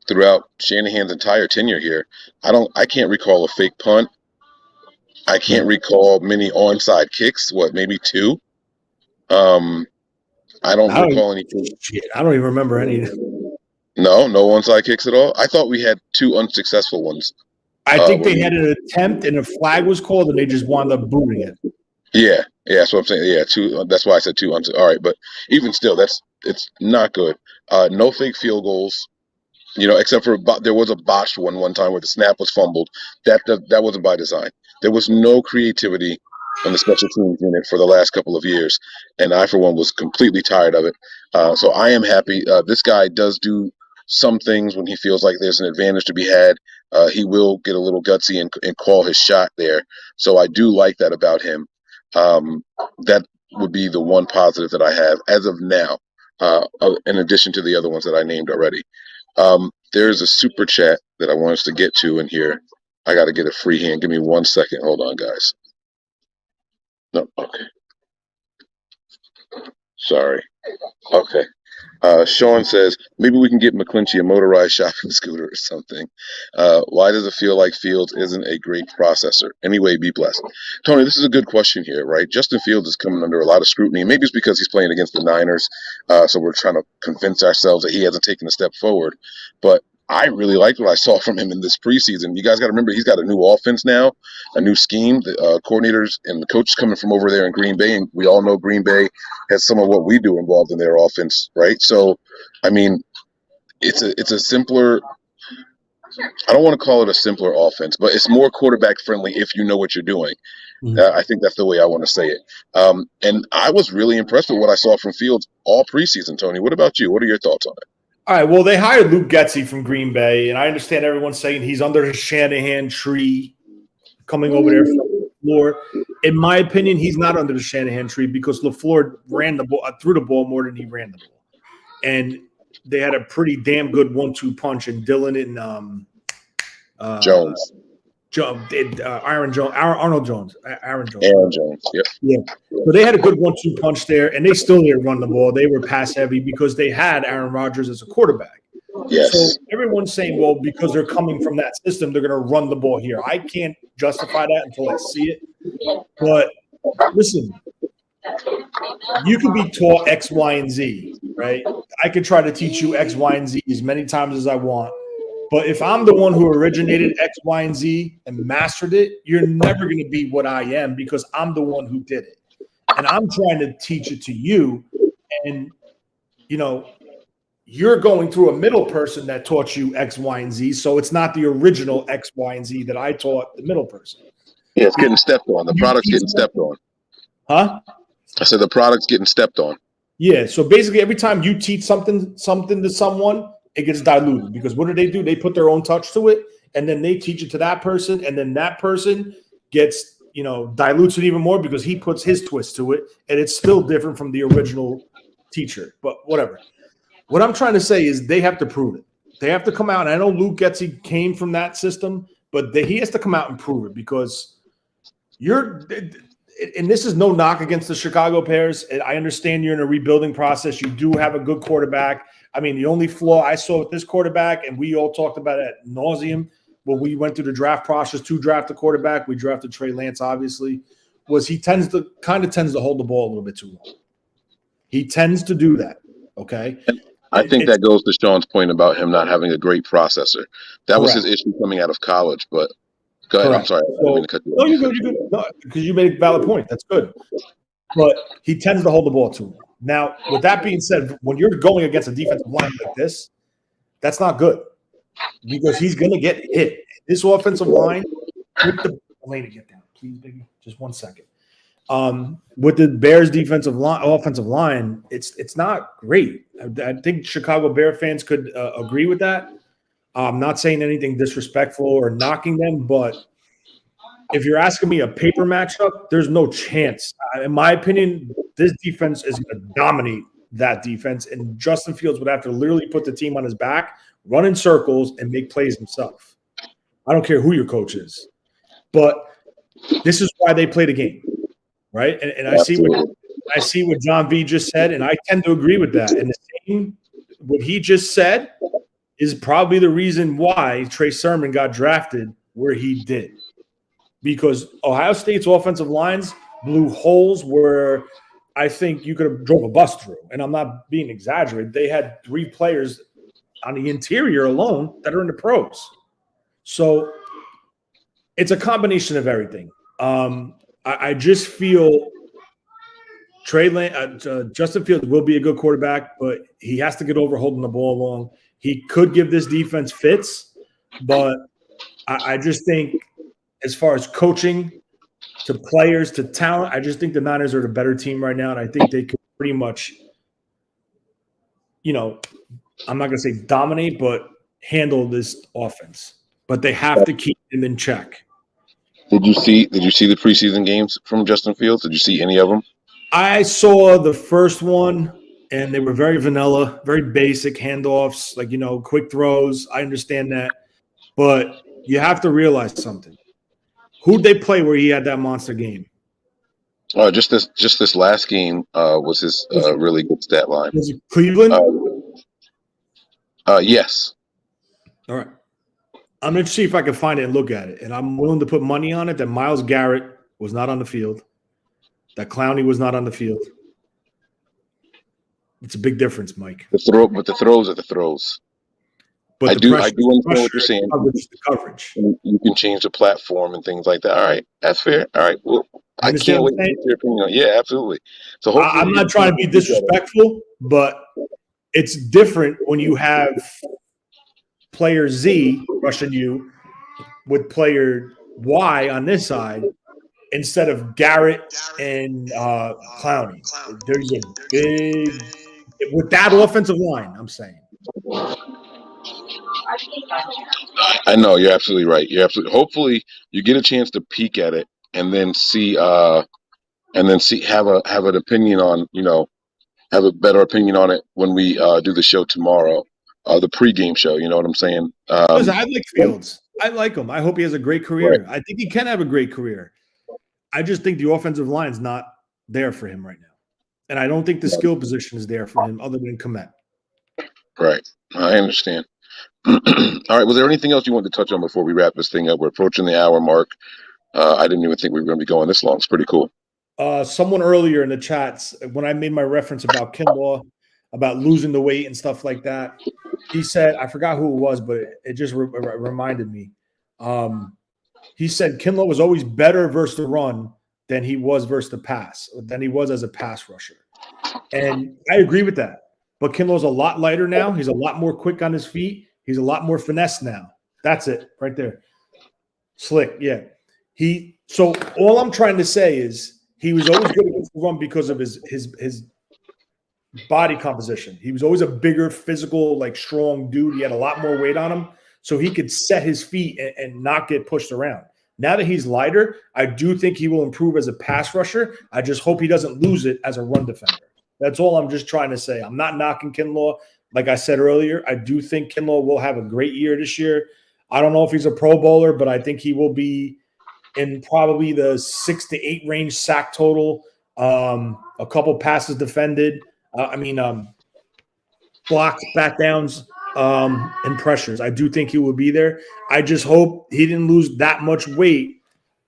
throughout Shanahan's entire tenure here, I can't recall a fake punt. I can't recall many onside kicks. What, maybe two? I don't recall anything. Shit, I don't even remember any. No onside kicks at all. I thought we had two unsuccessful ones. I think they had an attempt and a flag was called, and they just wound up booting it. Yeah, that's what I'm saying. Yeah, two. That's why I said two. All right, but even still, it's not good. No fake field goals. Except for there was a botched one time where the snap was fumbled. That wasn't by design. There was no creativity on the special teams unit for the last couple of years, and I, for one, was completely tired of it. So I am happy. This guy does do some things when he feels like there's an advantage to be had. He will get a little gutsy and call his shot there. So I do like that about him. That would be the one positive that I have as of now, in addition to the other ones that I named already. There's a super chat that I want us to get to in here. I got to get a free hand. Give me 1 second. Hold on, guys. No, okay. Sorry. Okay. Sean says, maybe we can get McClinchy a motorized shopping scooter or something. Why does it feel like Fields isn't a great processor? Anyway, be blessed. Tony, this is a good question here, right? Justin Fields is coming under a lot of scrutiny. Maybe it's because he's playing against the Niners, so we're trying to convince ourselves that he hasn't taken a step forward. But I really liked what I saw from him in this preseason. You guys got to remember, he's got a new offense now, a new scheme. The coordinators and the coaches coming from over there in Green Bay, and we all know Green Bay has some of what we do involved in their offense, right? So, I mean, it's a simpler – I don't want to call it a simpler offense, but it's more quarterback friendly if you know what you're doing. I think that's the way I want to say it. And I was really impressed with what I saw from Fields all preseason, Tony. What about you? What are your thoughts on it? All right, well, they hired Luke Getsy from Green Bay, and I understand everyone's saying he's under the Shanahan tree coming over there from LaFleur. In my opinion, he's not under the Shanahan tree because LaFleur threw the ball more than he ran the ball. And they had a pretty damn good 1-2 punch in Dillon and Jones. Aaron Jones. Yep. Yeah. So they had a good 1-2 punch there, and they still didn't run the ball. They were pass heavy because they had Aaron Rodgers as a quarterback. Yes. So everyone's saying, well, because they're coming from that system, they're going to run the ball here. I can't justify that until I see it. But listen, you can be taught X, Y, and Z, right? I could try to teach you X, Y, and Z as many times as I want. But if I'm the one who originated X, Y, and Z and mastered it, you're never going to be what I am because I'm the one who did it. And I'm trying to teach it to you. And, you're going through a middle person that taught you X, Y, and Z. So it's not the original X, Y, and Z that I taught the middle person. Yeah, it's getting stepped on. The product's getting stepped on. Huh? I said the product's getting stepped on. Yeah. So basically every time you teach something to someone, it gets diluted because what do? They put their own touch to it, and then they teach it to that person, and then that person gets, dilutes it even more because he puts his twist to it, and it's still different from the original teacher. But whatever. What I'm trying to say is they have to prove it. They have to come out, and I know Luke Getsy came from that system, but he has to come out and prove it because and this is no knock against the Chicago Bears. I understand you're in a rebuilding process. You do have a good quarterback. I mean, the only flaw I saw with this quarterback, and we all talked about it ad nauseum when we went through the draft process to draft a quarterback, we drafted Trey Lance, obviously, was he tends to hold the ball a little bit too long. He tends to do that, okay? I think that goes to Sean's point about him not having a great processor. That was his issue coming out of college, but go ahead. I'm sorry. I didn't mean to cut you off. No, you're good. No, because you made a valid point. That's good. But he tends to hold the ball too long. Now, with that being said, when you're going against a defensive line like this, that's not good because he's going to get hit. This offensive line, Elena, get down, please, baby. Just 1 second. With the Bears' offensive line, it's not great. I think Chicago Bear fans could agree with that. I'm not saying anything disrespectful or knocking them, but if you're asking me a paper matchup, there's no chance. In my opinion, this defense is going to dominate that defense, and Justin Fields would have to literally put the team on his back, run in circles, and make plays himself. I don't care who your coach is, but this is why they play the game, right? And I see what John V just said, and I tend to agree with that. And the same, what he just said is probably the reason why Trey Sermon got drafted where he did. Because Ohio State's offensive lines blew holes where I think you could have drove a bus through. And I'm not being exaggerated. They had 3 players on the interior alone that are in the pros. So it's a combination of everything. I just feel Justin Fields will be a good quarterback, but he has to get over holding the ball long. He could give this defense fits, but I just think as far as coaching to players to talent, I just think the Niners are the better team right now, and I think they could pretty much, I'm not going to say dominate, but handle this offense. But they have to keep him in check. Did you see the preseason games from Justin Fields? Did you see any of them? I saw the first one, and they were very vanilla, very basic handoffs, quick throws. I understand that. But you have to realize something. Who'd they play where he had that monster game? Just this last game was his really good stat line. Was it Cleveland? Yes. All right. I'm going to see if I can find it and look at it. And I'm willing to put money on it that Myles Garrett was not on the field, that Clowney was not on the field. It's a big difference, Mike. The throws are the throws. But I do understand what you're saying. The coverage. You can change the platform and things like that. All right, that's fair. All right, well, I can't wait to get your opinion. Yeah, absolutely. So I'm not trying to be disrespectful, but it's different when you have player Z rushing you with player Y on this side instead of Garrett and Clowney. There's a big with that offensive line. I'm saying. I know you're absolutely right. You're absolutely. Hopefully, you get a chance to peek at it and then see, have an opinion on, have a better opinion on it when we do the show tomorrow, the pregame show. You know what I'm saying? Listen, I like Fields. I like him. I hope he has a great career. Right. I think he can have a great career. I just think the offensive line's not there for him right now, and I don't think the skill position is there for him other than Kmet. Right. I understand. All right. Was there anything else you wanted to touch on before we wrap this thing up? We're approaching the hour mark. I didn't even think we were going to be going this long. It's pretty cool. Someone earlier in the chats, when I made my reference about Kinlaw, about losing the weight and stuff like that, he said, I forgot who it was, but it just reminded me. He said Kinlaw was always better versus the run than he was versus the pass, than he was as a pass rusher. And I agree with that. But Kinlaw's a lot lighter now. He's a lot more quick on his feet. He's a lot more finesse now. That's it right there. Slick, yeah. So all I'm trying to say is he was always good against the run because of his body composition. He was always a bigger, physical, strong dude. He had a lot more weight on him, so he could set his feet and not get pushed around. Now that he's lighter, I do think he will improve as a pass rusher. I just hope he doesn't lose it as a run defender. That's all I'm just trying to say. I'm not knocking Kinlaw. Like I said earlier, I do think Kinlaw will have a great year this year. I don't know if he's a Pro Bowler, but I think he will be in probably the 6 to 8 range sack total, a couple passes defended. Blocks, back downs, and pressures. I do think he will be there. I just hope he didn't lose that much weight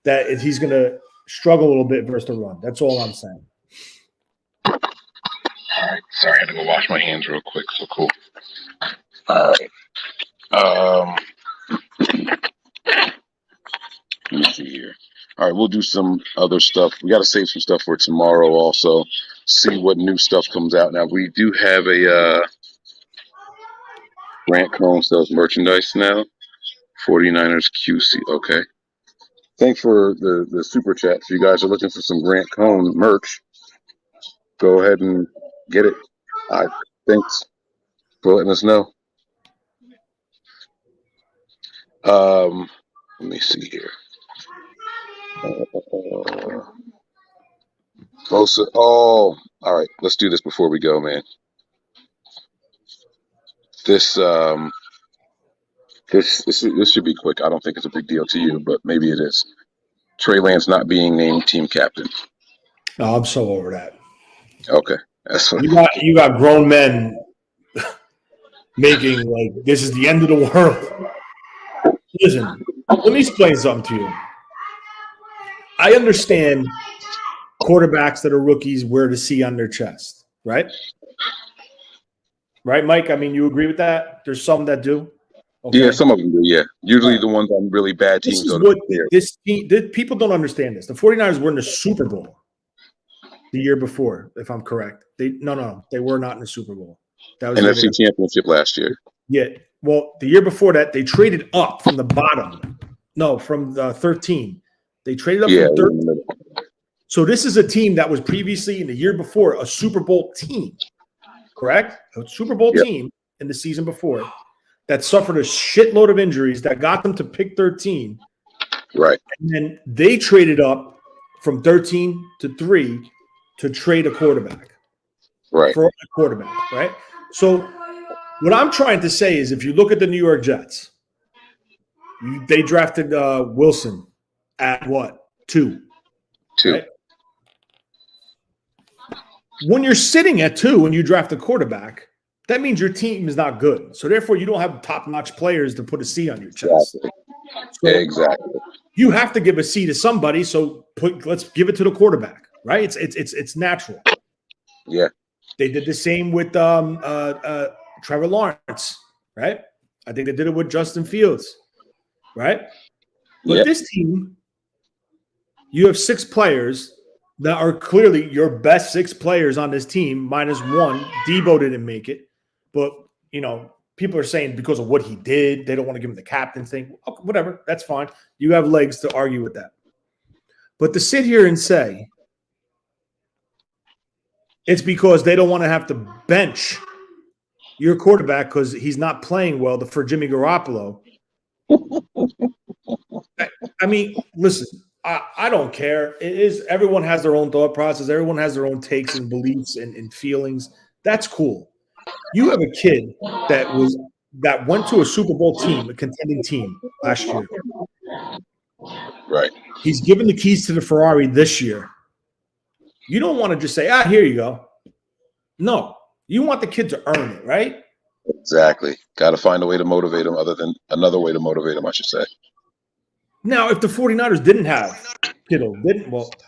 that he's going to struggle a little bit versus the run. That's all I'm saying. All right. Sorry, I had to go wash my hands real quick. So cool. All right. Let me see here. All right, we'll do some other stuff. We got to save some stuff for tomorrow also. See what new stuff comes out. Now, we do have a Grant Cohn sells merchandise now. 49ers QC. Okay. Thanks for the super chat. If you guys are looking for some Grant Cohn merch, go ahead and get it. Thanks for letting us know. Let me see here. All right. Let's do this before we go, man. This should be quick. I don't think it's a big deal to you, but maybe it is. Trey Lance not being named team captain. No, I'm so over that. Okay, that's what you got grown men making this is the end of the world. Listen, let me explain something to you. I understand quarterbacks that are rookies wear the C on their chest, right? Right, Mike? I mean, you agree with that? There's some that do. Okay. Yeah, some of them do, yeah. Usually the ones on really bad teams. This team, people don't understand this. The 49ers were in the Super Bowl the year before, if I'm correct. They were not in the Super Bowl. That was NFC Championship last year. Yeah. Well, the year before that, they traded up from the bottom. No, from the 13. They traded up from 13. So this is a team that was previously in the year before a Super Bowl team, correct? A Super Bowl team in the season before that suffered a shitload of injuries that got them to pick 13. Right. And then they traded up from 13 to 3 to trade a quarterback. Right. For a quarterback, right? So what I'm trying to say is if you look at the New York Jets, they drafted Wilson at what? 2. Right? When you're sitting at 2 and you draft a quarterback, that means your team is not good. So therefore, you don't have top-notch players to put a C on your chest. Exactly. You have to give a C to somebody. So let's give it to the quarterback, right? It's natural. Yeah. They did the same with Trevor Lawrence, right? I think they did it with Justin Fields, right? But this team, you have 6 players that are clearly your best 6 players on this team, minus 1. Debo didn't make it. But, people are saying because of what he did, they don't want to give him the captain thing. Okay, whatever, that's fine. You have legs to argue with that. But to sit here and say it's because they don't want to have to bench your quarterback because he's not playing well for Jimmy Garoppolo. I mean, listen, I don't care. It is everyone has their own thought process. Everyone has their own takes and beliefs and feelings. That's cool. You have a kid that went to a Super Bowl team, a contending team last year. Right. He's given the keys to the Ferrari this year. You don't want to just say, here you go. No, you want the kid to earn it, right? Exactly. Got to find a way to motivate him other than another way to motivate him, I should say. Now, if the 49ers didn't have Kittle,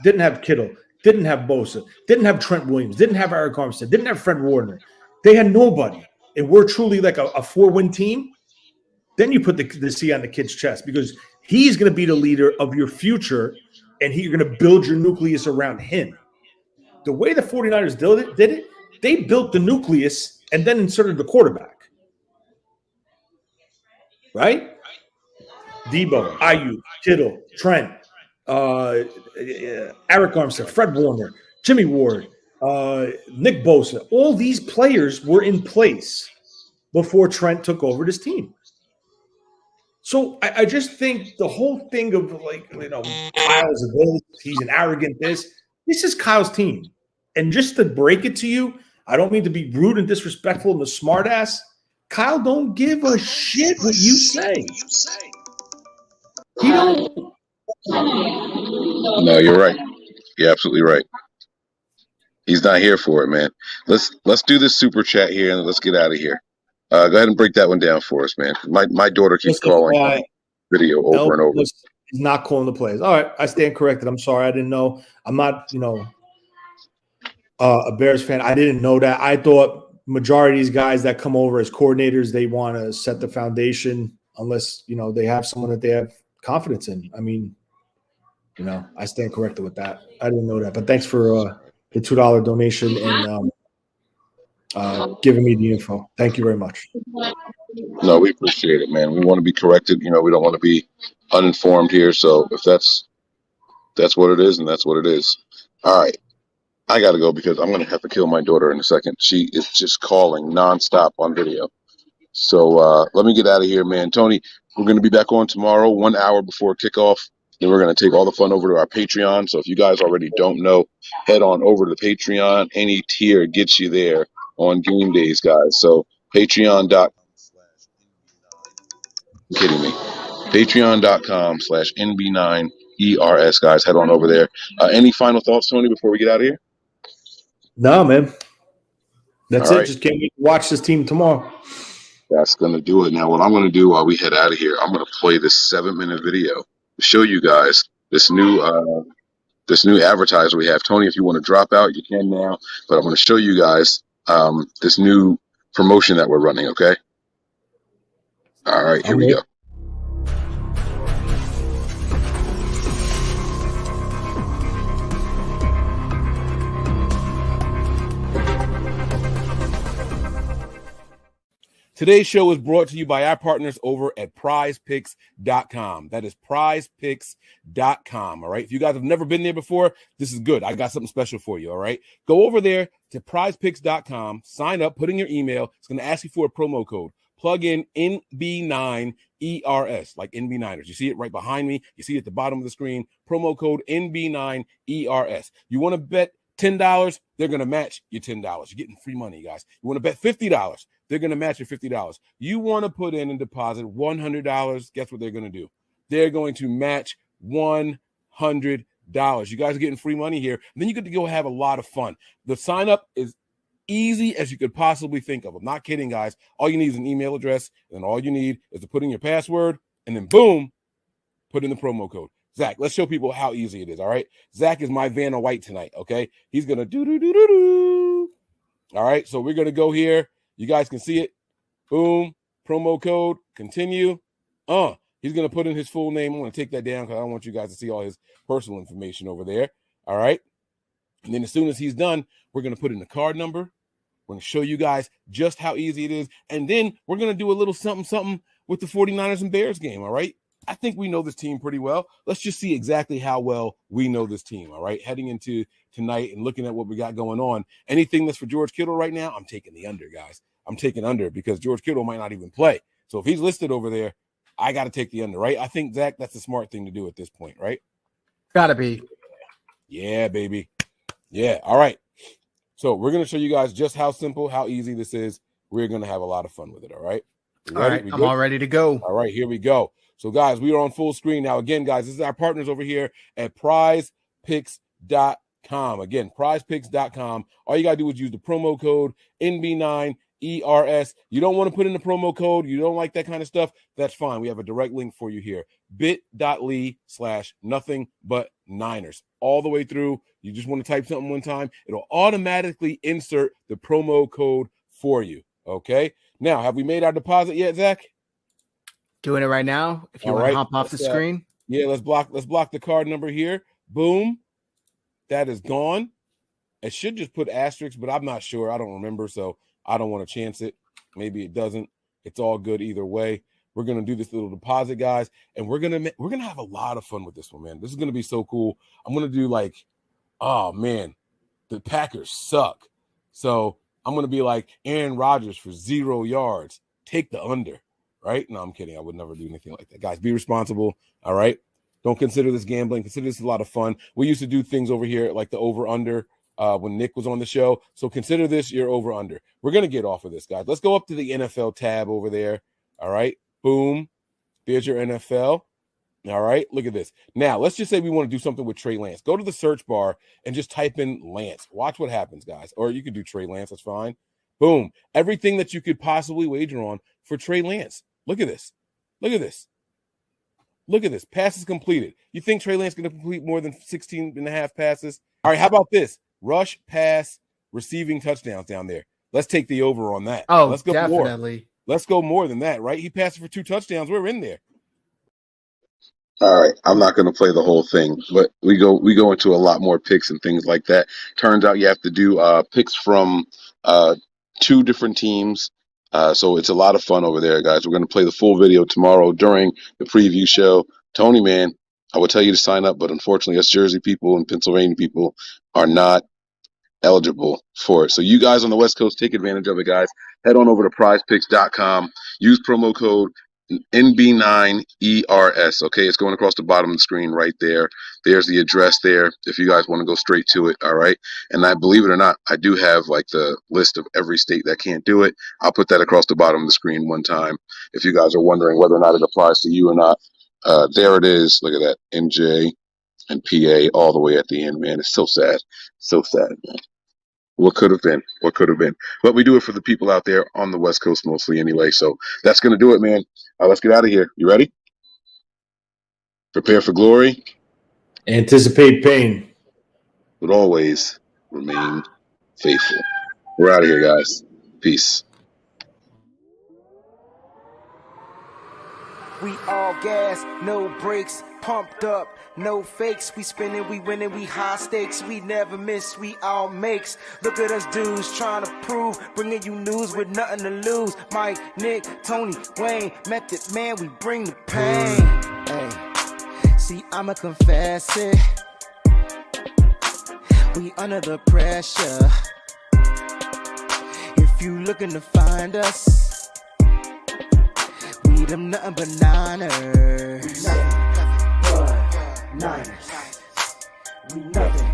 didn't have Kittle, didn't have Bosa, didn't have Trent Williams, didn't have Eric Armstead, didn't have Fred Warner, they had nobody, and we're truly like a 4-win team, then you put the C on the kid's chest because he's going to be the leader of your future, and you're going to build your nucleus around him. The way the 49ers did it, they built the nucleus and then inserted the quarterback. Right? Debo, Ayuk, Kittle, Trent, Eric Armstead, Fred Warner, Jimmy Ward, Nick Bosa. All these players were in place before Trent took over this team. So I just think the whole thing of Kyle's this, he's an arrogant this is Kyle's team. And just to break it to you, I don't mean to be rude and disrespectful and a smart ass. Kyle don't give a shit what you say. He don't. No, you're right. You're absolutely right. He's not here for it, man. Let's do this super chat here and let's get out of here. Go ahead and break that one down for us, man. My daughter keeps calling video over and over. He's not calling the plays. All right, I stand corrected. I'm sorry. I didn't know. I'm not, a Bears fan. I didn't know that. I thought majority of these guys that come over as coordinators, they want to set the foundation unless, they have someone that they have confidence in. I mean, I stand corrected with that. I didn't know that. But thanks for the $2 donation and giving me the info. Thank you very much. No, we appreciate it, man. We want to be corrected. We don't want to be uninformed here. So if that's what it is, and that's what it is. All right. I got to go because I'm going to have to kill my daughter in a second. She is just calling nonstop on video. So let me get out of here, man. Tony, we're going to be back on tomorrow, 1 hour before kickoff. Then we're going to take all the fun over to our Patreon. So if you guys already don't know, head on over to the Patreon. Any tier gets you there on game days, guys. So Patreon.com. Kidding me. Patreon.com/NB9ERS, guys. Head on over there. Any final thoughts, Tony, before we get out of here? No, man. That's all it. Right. Just can't wait to watch this team tomorrow. That's going to do it. Now, what I'm going to do while we head out of here, I'm going to play this 7-minute video to show you guys this new advertiser we have. Tony, if you want to drop out, you can now. But I'm going to show you guys this new promotion that we're running, okay? All right, here we go. Today's show is brought to you by our partners over at PrizePicks.com. That is PrizePicks.com, all right? If you guys have never been there before, this is good. I got something special for you, all right? Go over there to PrizePicks.com, sign up, put in your email. It's going to ask you for a promo code. Plug in NB9ERS, like NB9ers. You see it right behind me. You see it at the bottom of the screen. Promo code NB9ERS. You want to bet $10, they're going to match your $10. You're getting free money, you guys. You want to bet $50, they're going to match your $50. You want to put in and deposit $100, guess what they're going to do? They're going to match $100. You guys are getting free money here. And then you get to go have a lot of fun. The sign up is easy as you could possibly think of. I'm not kidding, guys. All you need is an email address, and all you need is to put in your password, and then boom, put in the promo code. Zach, let's show people how easy it is, all right? Zach is my Vanna White tonight, okay? He's going to do. All right, so we're going to go here. You guys can see it. Boom, promo code, continue. He's going to put in his full name. I'm going to take that down because I don't want you guys to see all his personal information over there, all right? And then as soon as he's done, we're going to put in the card number. We're going to show you guys just how easy it is. And then we're going to do a little something with the 49ers and Bears game, all right? I think we know this team pretty well. Let's just see exactly how well we know this team, all right? Heading into tonight and looking at what we got going on. Anything that's for George Kittle right now, I'm taking the under, guys. I'm taking under because George Kittle might not even play. So if he's listed over there, I got to take the under, right? I think, Zach, that's a smart thing to do at this point, right? Gotta be. Yeah, baby. Yeah, all right. So we're going to show you guys just how simple, how easy this is. We're going to have a lot of fun with it, all right? All right, I'm all ready to go. All right, here we go. So, guys, we are on full screen now. Again, guys, this is our partners over here at PrizePicks.com. Again, PrizePicks.com. All you got to do is use the promo code NB9ERS. You don't want to put in the promo code. You don't like that kind of stuff. That's fine. We have a direct link for you here. bit.ly/nothing-but-Niners. All the way through. You just want to type something one time. It'll automatically insert the promo code for you. Okay? Now, have we made our deposit yet, Zach? Doing it right now. If you want to hop off the screen. Yeah, let's block the card number here. Boom. That is gone. It should just put asterisk, but I'm not sure. I don't remember, so I don't want to chance it. Maybe it doesn't. It's all good either way. We're gonna do this little deposit, guys, and we're gonna have a lot of fun with this one, man. This is gonna be so cool. I'm gonna do like, oh man, the Packers suck. So I'm gonna be like Aaron Rodgers for 0 yards. Take the under. Right? No, I'm kidding. I would never do anything like that. Guys, be responsible. All right? Don't consider this gambling. Consider this a lot of fun. We used to do things over here like the over-under when Nick was on the show. So consider this your over-under. We're going to get off of this, guys. Let's go up to the NFL tab over there. All right? Boom. There's your NFL. All right? Look at this. Now, let's just say we want to do something with Trey Lance. Go to the search bar and just type in Lance. Watch what happens, guys. Or you could do Trey Lance. That's fine. Boom. Everything that you could possibly wager on for Trey Lance. Look at this. Look at this. Look at this. Passes completed. You think Trey Lance is going to complete more than 16 and a half passes? All right, how about this? Rush, pass, receiving touchdowns down there. Let's take the over on that. Oh, let's go definitely. More. Let's go more than that, right? He passed for 2 touchdowns. We're in there. All right, I'm not going to play the whole thing, but we go into a lot more picks and things like that. Turns out you have to do picks from 2 different teams. So it's a lot of fun over there, guys. We're going to play the full video tomorrow during the preview show. Tony, man, I would tell you to sign up, but unfortunately us Jersey people and Pennsylvania people are not eligible for it. So you guys on the West Coast, take advantage of it, guys. Head on over to prizepicks.com. Use promo code NB9ERS. Okay, it's going across the bottom of the screen right there. There's the address there if you guys want to go straight to it. All right. And I believe it or not, I do have like the list of every state that can't do it. I'll put that across the bottom of the screen one time if you guys are wondering whether or not it applies to you or not. There it is. Look at that. NJ and PA all the way at the end, man. It's so sad. So sad, man. What could have been? What could have been? But we do it for the people out there on the West Coast mostly anyway. So that's going to do it, man. Let's get out of here. You ready? Prepare for glory. Anticipate pain. But always remain faithful. We're out of here, guys. Peace. We all gas, no brakes, pumped up, no fakes. We spinning, we winning, we high stakes. We never miss, we all makes. Look at us dudes trying to prove, bringing you news with nothing to lose. Mike, Nick, Tony, Wayne, Method Man, we bring the pain. Hey, see, I'ma confess it. We under the pressure. If you looking to find us, we them nothing but Niners. We nothing but Niners. We nothing